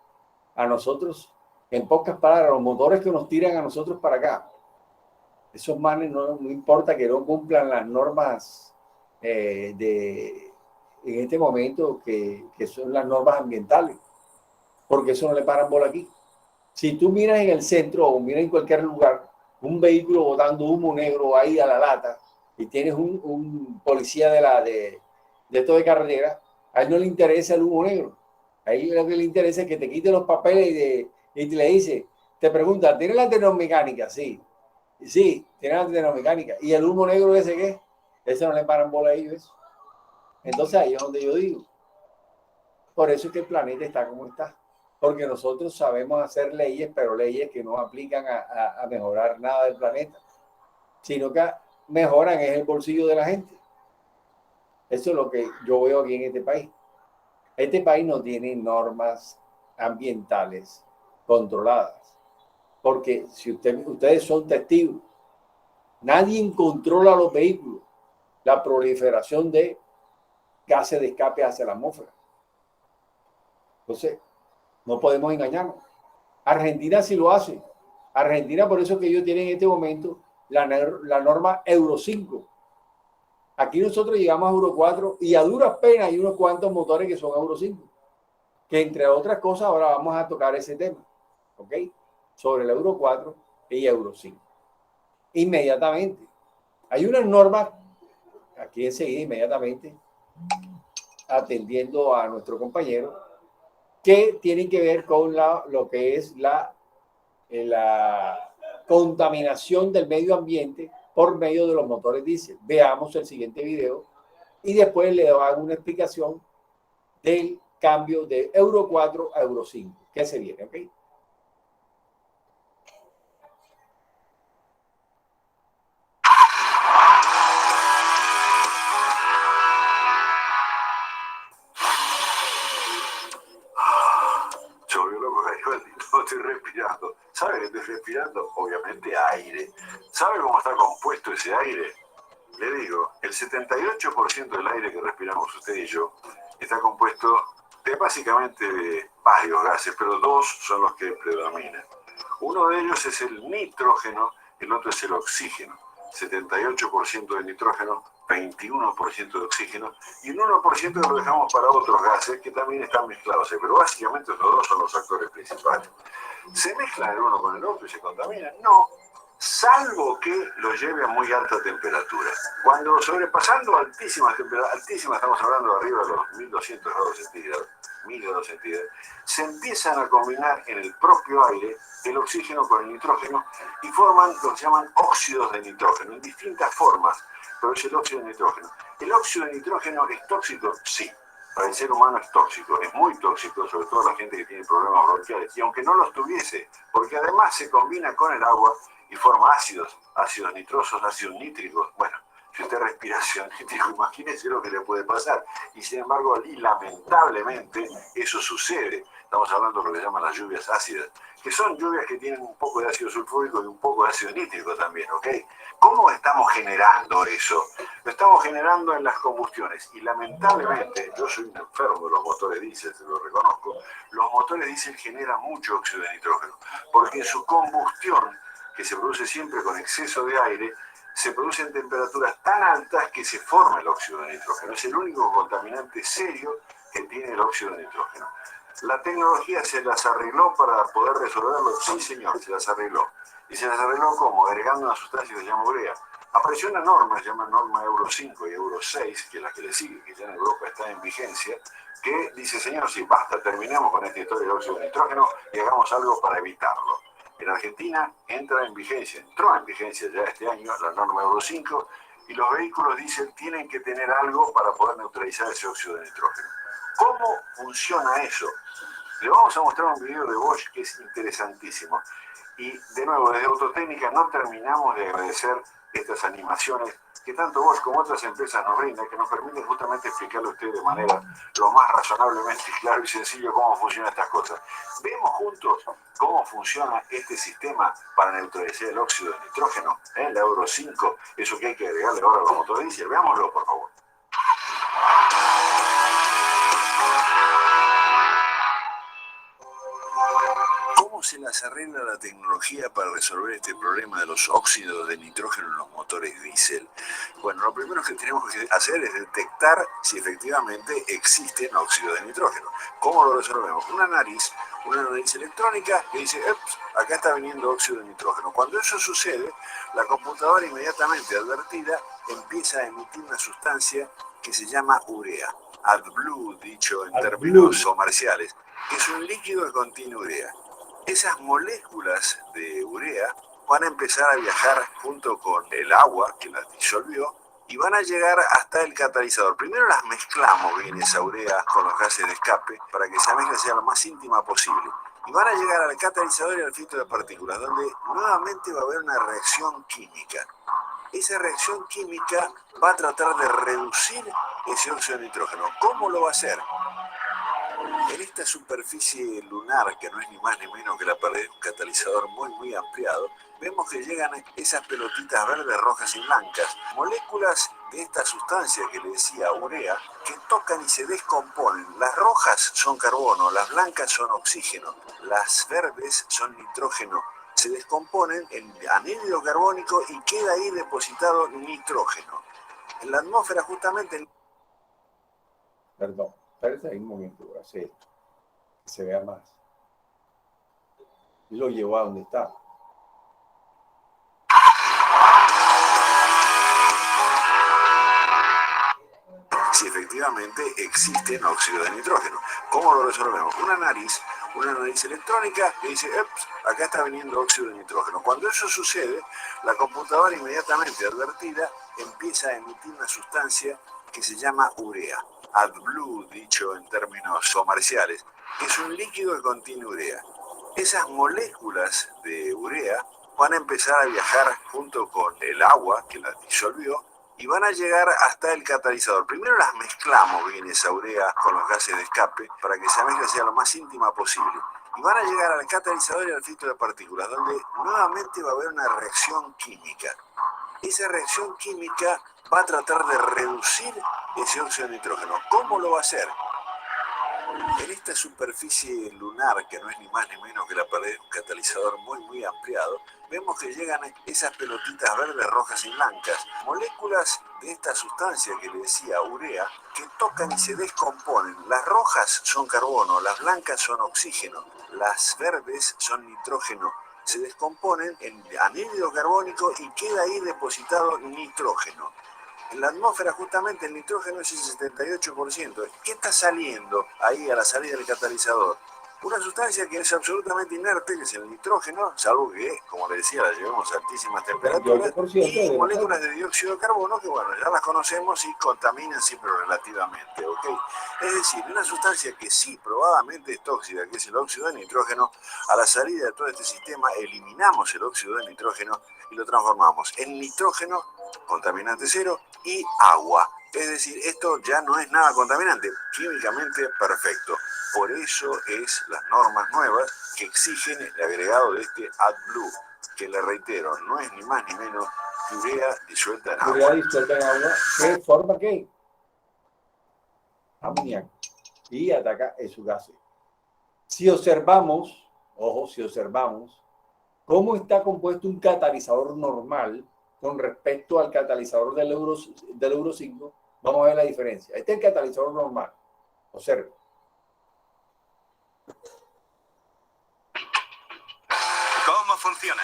A nosotros, en pocas palabras, los motores que nos tiran a nosotros para acá, esos manes no importa que no cumplan las normas en este momento, que son las normas ambientales, porque eso no le paran bola aquí. Si tú miras en el centro o miras en cualquier lugar un vehículo botando humo negro ahí a la lata y tienes un policía de esto de carretera, a él no le interesa el humo negro. A él lo que le interesa es que te quite los papeles y te le dice, te pregunta, ¿tienes la termomecánica? Sí. Sí, tiene la termomecánica. ¿Y el humo negro ese qué? Ese no le paran bola a ellos. Entonces ahí es donde yo digo. Por eso es que el planeta está como está. Porque nosotros sabemos hacer leyes, pero leyes que no aplican a mejorar nada del planeta, sino que mejoran es el bolsillo de la gente. Eso es lo que yo veo aquí en este país. Este país no tiene normas ambientales controladas. Porque si ustedes son testigos, nadie controla los vehículos, la proliferación de gases de escape hacia la atmósfera. Entonces, no podemos engañarnos. Argentina sí lo hace. Argentina, por eso que ellos tienen en este momento la norma Euro 5. Aquí nosotros llegamos a Euro 4 y a duras penas hay unos cuantos motores que son Euro 5. Que entre otras cosas ahora vamos a tocar ese tema. ¿Ok? Sobre el Euro 4 y Euro 5. Inmediatamente. Hay unas normas, aquí enseguida, inmediatamente, atendiendo a nuestro compañero, que tienen que ver con lo que es la contaminación del medio ambiente por medio de los motores diésel. Veamos el siguiente video y después le hago una explicación del cambio de Euro 4 a Euro 5. ¿Qué se viene? ¿Ok? Yo veo loco, no estoy respirando. ¿Sabe qué estoy respirando? Obviamente aire. ¿Sabe cómo está compuesto ese aire? Le digo, el 78% del aire que respiramos usted y yo está compuesto de básicamente varios gases, pero dos son los que predominan. Uno de ellos es el nitrógeno, el otro es el oxígeno. 78% de nitrógeno, 21% de oxígeno y un 1% lo dejamos para otros gases que también están mezclados, pero básicamente los dos son los actores principales. ¿Se mezclan el uno con el otro y se contaminan? No, salvo que lo lleve a muy alta temperatura. Cuando sobrepasando altísimas temperaturas, estamos hablando de arriba de los 1200 grados centígrados, 1000 grados centígrados, se empiezan a combinar en el propio aire el oxígeno con el nitrógeno y forman lo que se llaman óxidos de nitrógeno, en distintas formas, pero es el óxido de nitrógeno. ¿El óxido de nitrógeno es tóxico? Sí. Para el ser humano es tóxico, es muy tóxico, sobre todo la gente que tiene problemas bronquiales, y aunque no los tuviese, porque además se combina con el agua y forma ácidos nitrosos, ácidos nítricos. Bueno, si usted respira ácido nítrico, imagínese lo que le puede pasar. Y sin embargo, y lamentablemente, eso sucede. Estamos hablando de lo que llaman las lluvias ácidas, que son lluvias que tienen un poco de ácido sulfúrico y un poco de ácido nítrico también, ¿ok? ¿Cómo estamos generando eso? Lo estamos generando en las combustiones. Y lamentablemente, yo soy un enfermo de los motores diésel, se lo reconozco, los motores diésel generan mucho óxido de nitrógeno, porque en su combustión, que se produce siempre con exceso de aire, se produce en temperaturas tan altas que se forma el óxido de nitrógeno. Es el único contaminante serio que tiene el óxido de nitrógeno. ¿La tecnología se las arregló para poder resolverlo? Sí, señor, se las arregló. ¿Y se las arregló cómo? Agregando una sustancia que se llama urea. Apareció una norma, se llama norma Euro 5 y Euro 6, que es la que le sigue, que ya en Europa está en vigencia, que dice, señor, sí, basta, terminemos con esta historia del óxido de nitrógeno y hagamos algo para evitarlo. En Argentina entró en vigencia ya este año la norma Euro 5 y los vehículos diésel tienen que tener algo para poder neutralizar ese óxido de nitrógeno. ¿Cómo funciona eso? Le vamos a mostrar un video de Bosch que es interesantísimo. Y de nuevo, desde Autotécnica no terminamos de agradecer estas animaciones que tanto Bosch como otras empresas nos brindan, que nos permiten justamente explicarle a usted de manera lo más razonablemente claro y sencillo cómo funcionan estas cosas. Vemos juntos cómo funciona este sistema para neutralizar el óxido de nitrógeno, la Euro 5, eso que hay que agregarle ahora a los motores diésel. Veámoslo, por favor. ¿Cómo se las arregla la tecnología para resolver este problema de los óxidos de nitrógeno en los motores diésel? Bueno, lo primero que tenemos que hacer es detectar si efectivamente existen óxidos de nitrógeno. ¿Cómo lo resolvemos? Una nariz electrónica que dice, acá está viniendo óxido de nitrógeno. Cuando eso sucede, la computadora inmediatamente advertida empieza a emitir una sustancia que se llama urea, AdBlue, dicho en términos comerciales, que es un líquido que contiene urea. Esas moléculas de urea van a empezar a viajar junto con el agua que las disolvió y van a llegar hasta el catalizador. Primero las mezclamos bien esa urea con los gases de escape para que esa mezcla sea lo más íntima posible. Y van a llegar al catalizador y al filtro de partículas, donde nuevamente va a haber una reacción química. Esa reacción química va a tratar de reducir ese óxido de nitrógeno. ¿Cómo lo va a hacer? En esta superficie lunar, que no es ni más ni menos que la pared de un catalizador muy ampliado, vemos que llegan esas pelotitas verdes, rojas y blancas, moléculas de esta sustancia que le decía urea, que tocan y se descomponen. Las rojas son carbono, las blancas son oxígeno, las verdes son nitrógeno. Se descomponen en anhídrido carbónico y queda ahí depositado nitrógeno. En la atmósfera justamente... Perdón, espérate ahí un momento, voy a hacer esto, que se vea más. Y lo llevo a donde está. Si efectivamente efectivamente existen óxido de nitrógeno. ¿Cómo lo resolvemos? Una nariz electrónica que dice, acá está viniendo óxido de nitrógeno. Cuando eso sucede, la computadora inmediatamente advertida empieza a emitir una sustancia que se llama urea, AdBlue dicho en términos comerciales. Es un líquido que contiene urea. Esas moléculas de urea van a empezar a viajar junto con el agua que las disolvió y van a llegar hasta el catalizador. Primero las mezclamos bien esa urea con los gases de escape para que esa mezcla sea lo más íntima posible. Y van a llegar al catalizador y al filtro de partículas, donde nuevamente va a haber una reacción química. Esa reacción química va a tratar de reducir ese óxido de nitrógeno. ¿Cómo lo va a hacer? En esta superficie lunar, que no es ni más ni menos que la pared de un catalizador muy ampliado, vemos que llegan esas pelotitas verdes, rojas y blancas, moléculas de esta sustancia que le decía urea, que tocan y se descomponen. Las rojas son carbono, las blancas son oxígeno, las verdes son nitrógeno. Se descomponen en anhídrido carbónico y queda ahí depositado nitrógeno. En la atmósfera justamente el nitrógeno es el 78%. ¿Qué está saliendo ahí a la salida del catalizador? Una sustancia que es absolutamente inerte, que es el nitrógeno, salvo que, como le decía, la llevemos a altísimas temperaturas, y moléculas de dióxido de carbono que, bueno, ya las conocemos y contaminan siempre relativamente, ¿ok? Es decir, una sustancia que sí, probadamente es tóxica, que es el óxido de nitrógeno, a la salida de todo este sistema eliminamos el óxido de nitrógeno y lo transformamos en nitrógeno, contaminante cero, y agua. Es decir, esto ya no es nada contaminante, químicamente perfecto. Por eso es las normas nuevas que exigen el agregado de este AdBlue, que le reitero, no es ni más ni menos que urea disuelta en agua. Urea disuelta en agua, ¿qué forma qué? Amoníaco. Y ataca esos gases. Si observamos, ojo, si observamos cómo está compuesto un catalizador normal con respecto al catalizador del Euro 5, vamos a ver la diferencia. Este es el catalizador normal. Observe. ¿Cómo funciona?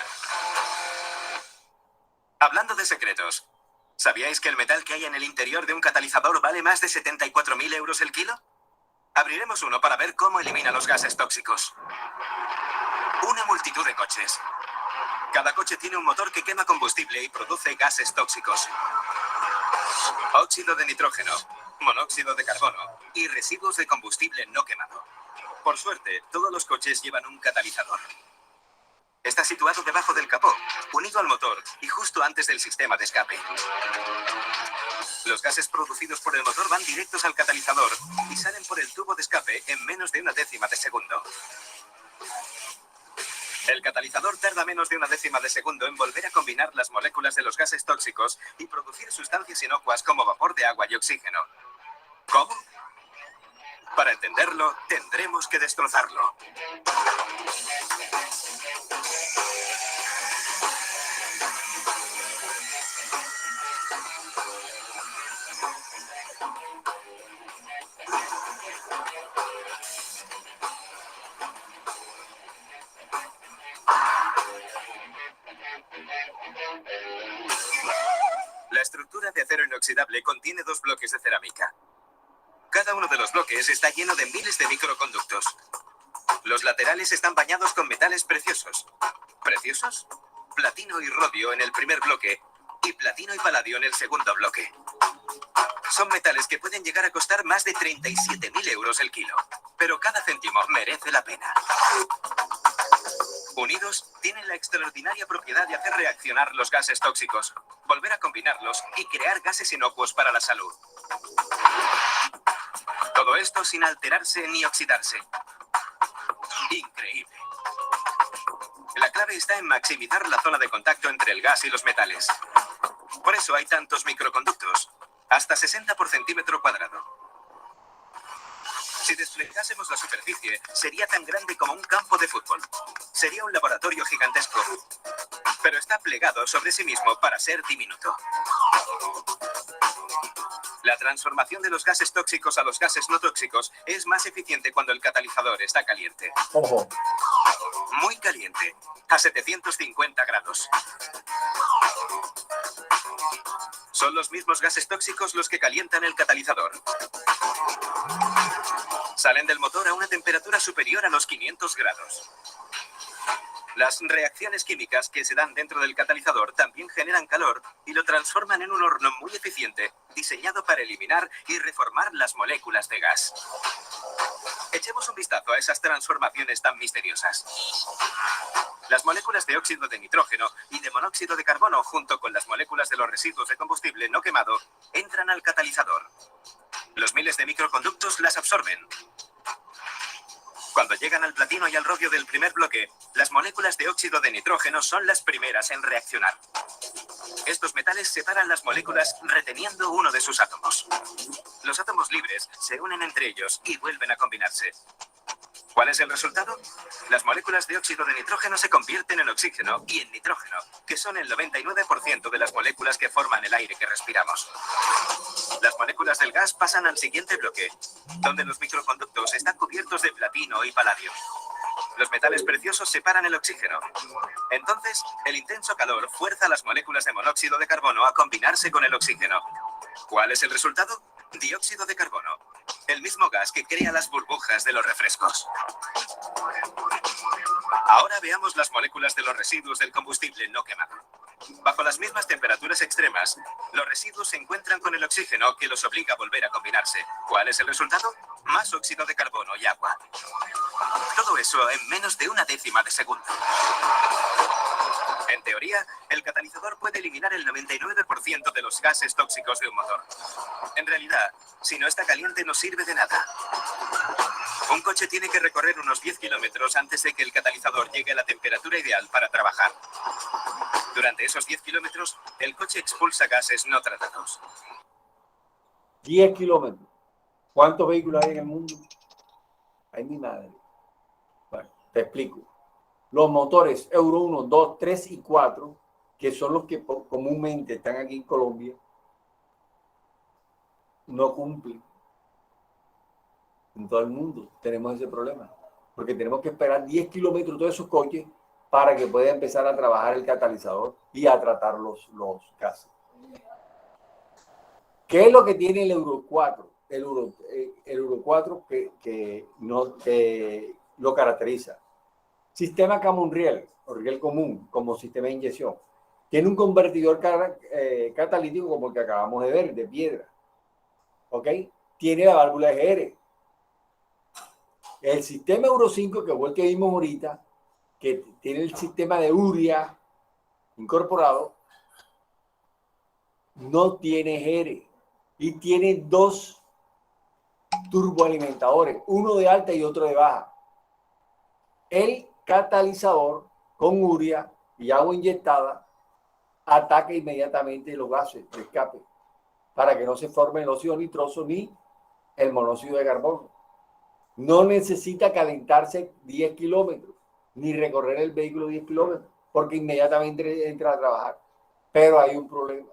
Hablando de secretos, ¿sabíais que el metal que hay en el interior de un catalizador vale más de 74.000 euros el kilo? Abriremos uno para ver cómo elimina los gases tóxicos. Una multitud de coches. Cada coche tiene un motor que quema combustible y produce gases tóxicos. Óxido de nitrógeno, monóxido de carbono y residuos de combustible no quemado. Por suerte, todos los coches llevan un catalizador. Está situado debajo del capó, unido al motor y justo antes del sistema de escape. Los gases producidos por el motor van directos al catalizador y salen por el tubo de escape en menos de 1/10 de segundo. El catalizador tarda menos de 1/10 de segundo en volver a combinar las moléculas de los gases tóxicos y producir sustancias inocuas como vapor de agua y oxígeno. ¿Cómo? Para entenderlo, tendremos que destrozarlo. La estructura de acero inoxidable contiene 2 bloques de cerámica. Cada uno de los bloques está lleno de miles de microconductos. Los laterales están bañados con metales preciosos. ¿Preciosos? Platino y rodio en el primer bloque y platino y paladio en el segundo bloque. Son metales que pueden llegar a costar más de 37.000 euros el kilo, pero cada céntimo merece la pena. Unidos, tienen la extraordinaria propiedad de hacer reaccionar los gases tóxicos, volver a combinarlos y crear gases inocuos para la salud. Todo esto sin alterarse ni oxidarse. Increíble. La clave está en maximizar la zona de contacto entre el gas y los metales. Por eso hay tantos microconductos, hasta 60 por centímetro cuadrado. Si desplegásemos la superficie, sería tan grande como un campo de fútbol. Sería un laboratorio gigantesco, pero está plegado sobre sí mismo para ser diminuto. La transformación de los gases tóxicos a los gases no tóxicos es más eficiente cuando el catalizador está caliente. Ojo. Muy caliente, a 750 grados. Son los mismos gases tóxicos los que calientan el catalizador. Salen del motor a una temperatura superior a los 500 grados. Las reacciones químicas que se dan dentro del catalizador también generan calor y lo transforman en un horno muy eficiente, diseñado para eliminar y reformar las moléculas de gas. Echemos un vistazo a esas transformaciones tan misteriosas. Las moléculas de óxido de nitrógeno y de monóxido de carbono, junto con las moléculas de los residuos de combustible no quemado, entran al catalizador. Los miles de microconductos las absorben. Cuando llegan al platino y al rodio del primer bloque, las moléculas de óxido de nitrógeno son las primeras en reaccionar. Estos metales separan las moléculas reteniendo uno de sus átomos. Los átomos libres se unen entre ellos y vuelven a combinarse. ¿Cuál es el resultado? Las moléculas de óxido de nitrógeno se convierten en oxígeno y en nitrógeno, que son el 99% de las moléculas que forman el aire que respiramos. Las moléculas del gas pasan al siguiente bloque, donde los microconductos están cubiertos de platino y paladio. Los metales preciosos separan el oxígeno. Entonces, el intenso calor fuerza a las moléculas de monóxido de carbono a combinarse con el oxígeno. ¿Cuál es el resultado? Dióxido de carbono, el mismo gas que crea las burbujas de los refrescos. Ahora veamos las moléculas de los residuos del combustible no quemado. Bajo las mismas temperaturas extremas, los residuos se encuentran con el oxígeno que los obliga a volver a combinarse. ¿Cuál es el resultado? Más óxido de carbono y agua. Todo eso en menos de una décima de segundo. En teoría, el catalizador puede eliminar el 99% de los gases tóxicos de un motor. En realidad, si no está caliente no sirve de nada. Un coche tiene que recorrer unos 10 kilómetros antes de que el catalizador llegue a la temperatura ideal para trabajar. Durante esos 10 kilómetros, el coche expulsa gases no tratados. 10 kilómetros. ¿Cuántos vehículos hay en el mundo? Ay, mi madre. Bueno, te explico. Los motores Euro 1, 2, 3 y 4, que son los que comúnmente están aquí en Colombia, no cumplen. En todo el mundo tenemos ese problema, porque tenemos que esperar 10 kilómetros todos esos coches para que pueda empezar a trabajar el catalizador y a tratar los gases. ¿Qué es lo que tiene el Euro 4? El Euro 4 que lo caracteriza. Sistema common rail, o riel común, como sistema de inyección. Tiene un convertidor catalítico como el que acabamos de ver, de piedra. ¿Ok? Tiene la válvula de GR. El sistema Euro 5, que fue el que vimos ahorita, que tiene el sistema de urea incorporado, no tiene GR y tiene dos turboalimentadores, uno de alta y otro de baja. El catalizador con urea y agua inyectada ataca inmediatamente los gases de escape para que no se forme el óxido nitroso ni el monóxido de carbono. No necesita calentarse 10 kilómetros ni recorrer el vehículo 10 kilómetros porque inmediatamente entra a trabajar. Pero hay un problema.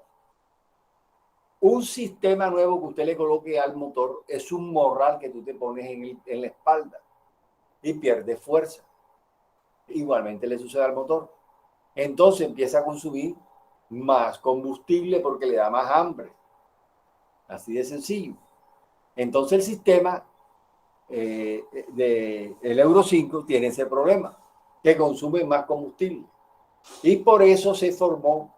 Un sistema nuevo que usted le coloque al motor es un morral que tú te pones en la espalda y pierde fuerza. Igualmente le sucede al motor. Entonces empieza a consumir más combustible porque le da más hambre. Así de sencillo. Entonces el sistema del Euro 5 tiene ese problema, que consume más combustible. Y por eso se formó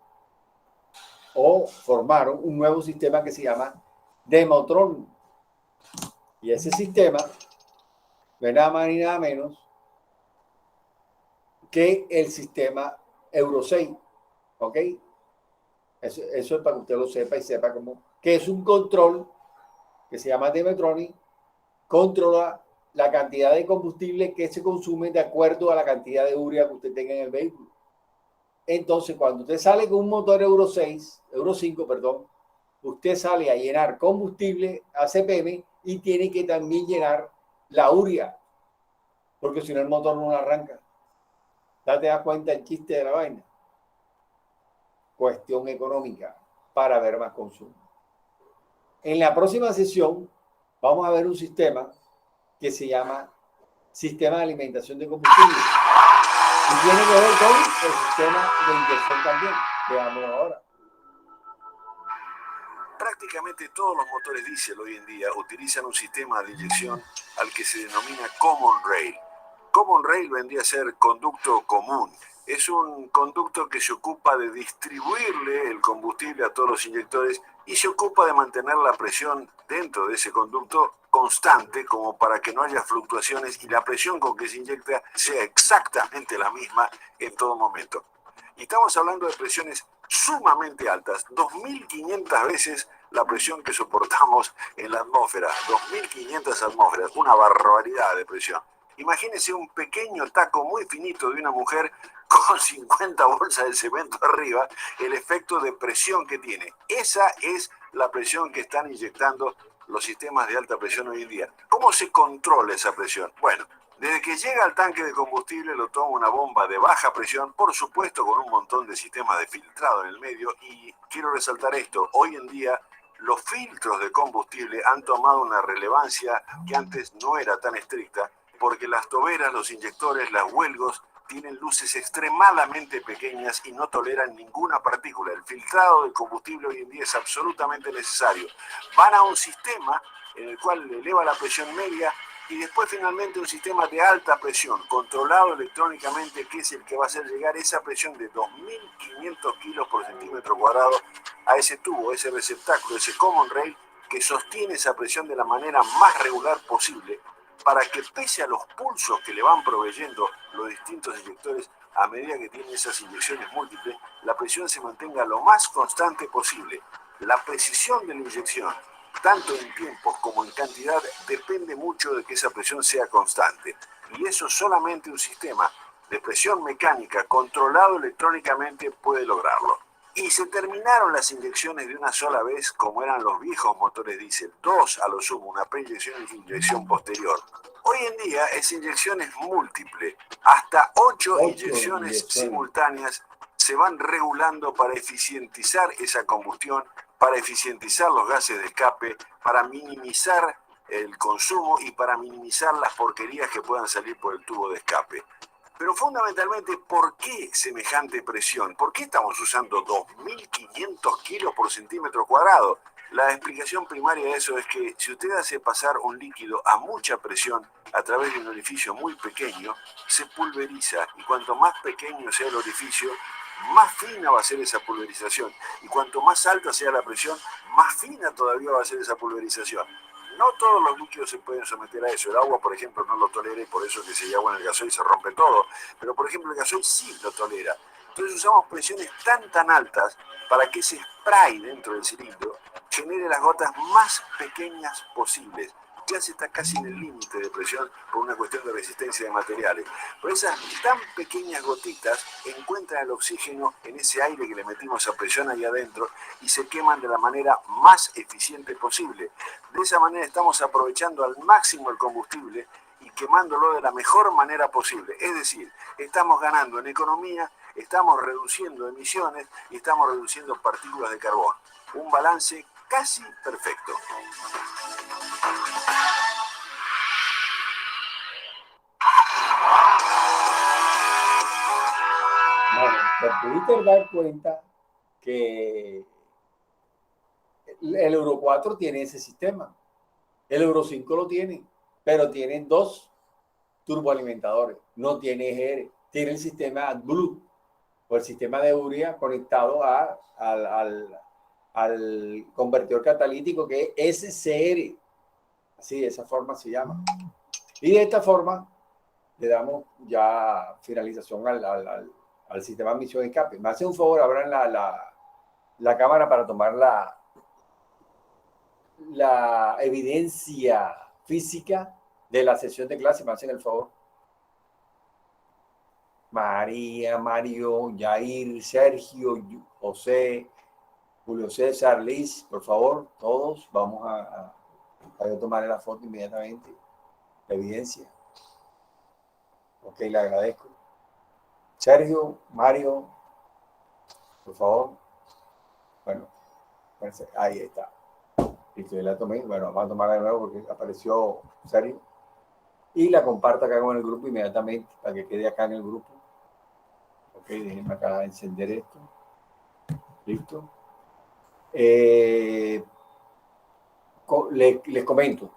o formaron un nuevo sistema que se llama Demotron. Y ese sistema no es nada más ni nada menos que el sistema Euro 6. ¿Ok? Eso es para que usted lo sepa y sepa cómo, que es un control que se llama Demotron, controla la cantidad de combustible que se consume de acuerdo a la cantidad de urea que usted tenga en el vehículo. Entonces, cuando usted sale con un motor Euro 5, usted sale a llenar combustible a CPM y tiene que también llenar la urea, porque si no el motor no arranca. ¿Ya te das cuenta el chiste de la vaina? Cuestión económica para ver más consumo. En la próxima sesión vamos a ver un sistema que se llama Sistema de Alimentación de Combustible. Y tiene que ver con el sistema de inyección también. Veámoslo ahora. Prácticamente todos los motores diésel hoy en día utilizan un sistema de inyección al que se denomina Common Rail. Common Rail vendría a ser conducto común. Es un conducto que se ocupa de distribuirle el combustible a todos los inyectores y se ocupa de mantener la presión dentro de ese conducto constante, como para que no haya fluctuaciones y la presión con que se inyecta sea exactamente la misma en todo momento. Y estamos hablando de presiones sumamente altas, 2.500 veces la presión que soportamos en la atmósfera, 2.500 atmósferas, una barbaridad de presión. Imagínense un pequeño taco muy finito de una mujer con 50 bolsas de cemento arriba, el efecto de presión que tiene. Esa es la presión que están inyectando los sistemas de alta presión hoy en día. ¿Cómo se controla esa presión? Bueno, desde que llega al tanque de combustible lo toma una bomba de baja presión, por supuesto con un montón de sistemas de filtrado en el medio, y quiero resaltar esto, hoy en día los filtros de combustible han tomado una relevancia que antes no era tan estricta, porque las toberas, los inyectores, las huelgos tienen luces extremadamente pequeñas y no toleran ninguna partícula. El filtrado de combustible hoy en día es absolutamente necesario. Van a un sistema en el cual le eleva la presión media y después finalmente un sistema de alta presión, controlado electrónicamente, que es el que va a hacer llegar esa presión de 2.500 kilos por centímetro cuadrado a ese tubo, ese receptáculo, ese common rail, que sostiene esa presión de la manera más regular posible, para que pese a los pulsos que le van proveyendo los distintos inyectores a medida que tiene esas inyecciones múltiples, la presión se mantenga lo más constante posible. La precisión de la inyección, tanto en tiempos como en cantidad, depende mucho de que esa presión sea constante. Y eso solamente un sistema de presión mecánica controlado electrónicamente puede lograrlo. Y se terminaron las inyecciones de una sola vez, como eran los viejos motores diésel, 2 a lo sumo, una preinyección y inyección posterior. Hoy en día esa inyección es múltiple, hasta 8 inyecciones simultáneas se van regulando para eficientizar esa combustión, para eficientizar los gases de escape, para minimizar el consumo y para minimizar las porquerías que puedan salir por el tubo de escape. Pero fundamentalmente, ¿por qué semejante presión? ¿Por qué estamos usando 2.500 kilos por centímetro cuadrado? La explicación primaria de eso es que si usted hace pasar un líquido a mucha presión a través de un orificio muy pequeño, se pulveriza, y cuanto más pequeño sea el orificio, más fina va a ser esa pulverización, y cuanto más alta sea la presión, más fina todavía va a ser esa pulverización. No todos los líquidos se pueden someter a eso. El agua, por ejemplo, no lo tolera, y por eso que se agua en el gasoil se rompe todo. Pero, por ejemplo, el gasoil sí lo tolera. Entonces usamos presiones tan altas para que ese spray dentro del cilindro genere las gotas más pequeñas posibles. Ya se está casi en el límite de presión por una cuestión de resistencia de materiales. Pero esas tan pequeñas gotitas encuentran el oxígeno en ese aire que le metimos a presión ahí adentro y se queman de la manera más eficiente posible. De esa manera estamos aprovechando al máximo el combustible y quemándolo de la mejor manera posible. Es decir, estamos ganando en economía, estamos reduciendo emisiones y estamos reduciendo partículas de carbón. Un balance casi perfecto. Bueno, te pudiste dar cuenta que el Euro 4 tiene ese sistema. El Euro 5 lo tiene, pero tienen 2 turboalimentadores. No tiene EGR. Tiene el sistema AdBlue o el sistema de urea conectado al convertidor catalítico, que es SCR. Así, de esa forma se llama. Y de esta forma le damos ya finalización al sistema de admisión de escape. Me hace un favor, abran la cámara para tomar la evidencia física de la sesión de clase. Me hacen el favor. María, Mario, Jair, Sergio, José, Julio César, Liz, por favor, todos vamos a tomar la foto inmediatamente. La evidencia. Ok, le agradezco. Sergio, Mario, por favor. Bueno, ahí está. Listo, yo la tomé. Bueno, vamos a tomarla de nuevo porque apareció serio. Y la comparto acá con el grupo inmediatamente para que quede acá en el grupo. Ok, déjenme acá encender esto. Listo. Les comento.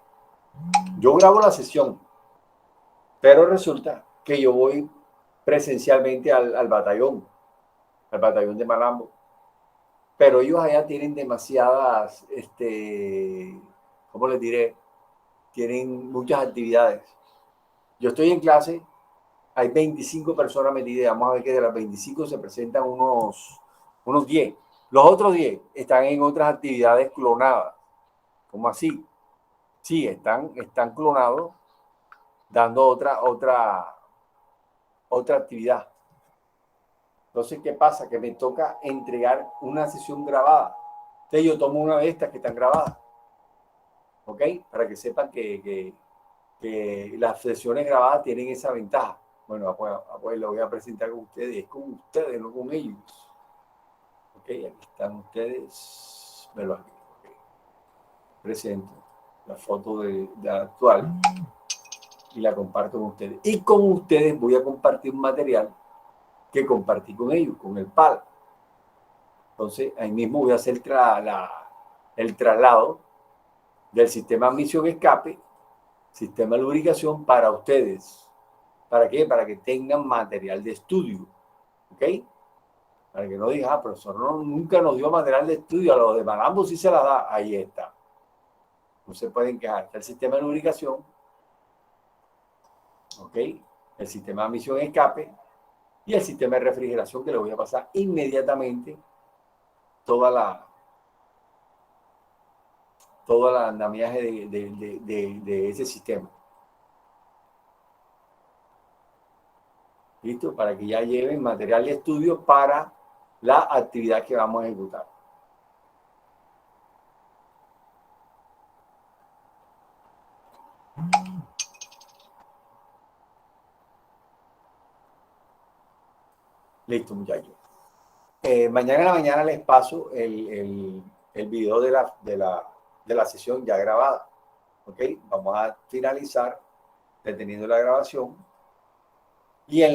Yo grabo la sesión, pero resulta que yo voy presencialmente al batallón de Malambo. Pero ellos allá tienen demasiadas, ¿cómo les diré? Tienen muchas actividades. Yo estoy en clase, hay 25 personas metidas, vamos a ver que de las 25 se presentan unos 10. Los otros 10 están en otras actividades clonadas. ¿Cómo así? Sí, están clonados dando otra actividad. Entonces, ¿qué pasa? Que me toca entregar una sesión grabada. Entonces, yo tomo una de estas que están grabadas. ¿Ok? Para que sepan que las sesiones grabadas tienen esa ventaja. Bueno, pues lo voy a presentar con ustedes. Es con ustedes, no con ellos. ¿Ok? Aquí están ustedes. Velo aquí. Okay. Presento la foto de actual y la comparto con ustedes. Y con ustedes voy a compartir un material que compartí con ellos, con el PAL. Entonces, ahí mismo voy a hacer el traslado del sistema admisión-escape, sistema de lubricación para ustedes. ¿Para qué? Para que tengan material de estudio. ¿Ok? Para que no digan, profesor, nunca nos dio material de estudio, a los de Malambo sí se la da. Ahí está. No se pueden quejar. Está el sistema de lubricación. ¿Ok? El sistema de admisión-escape y el sistema de refrigeración que le voy a pasar inmediatamente todo el andamiaje de ese sistema. ¿Listo? Para que ya lleven material de estudio para la actividad que vamos a ejecutar. Listo, muchachos. Mañana en la mañana les paso el video de la sesión ya grabada. ¿Ok? Vamos a finalizar deteniendo la grabación. Y en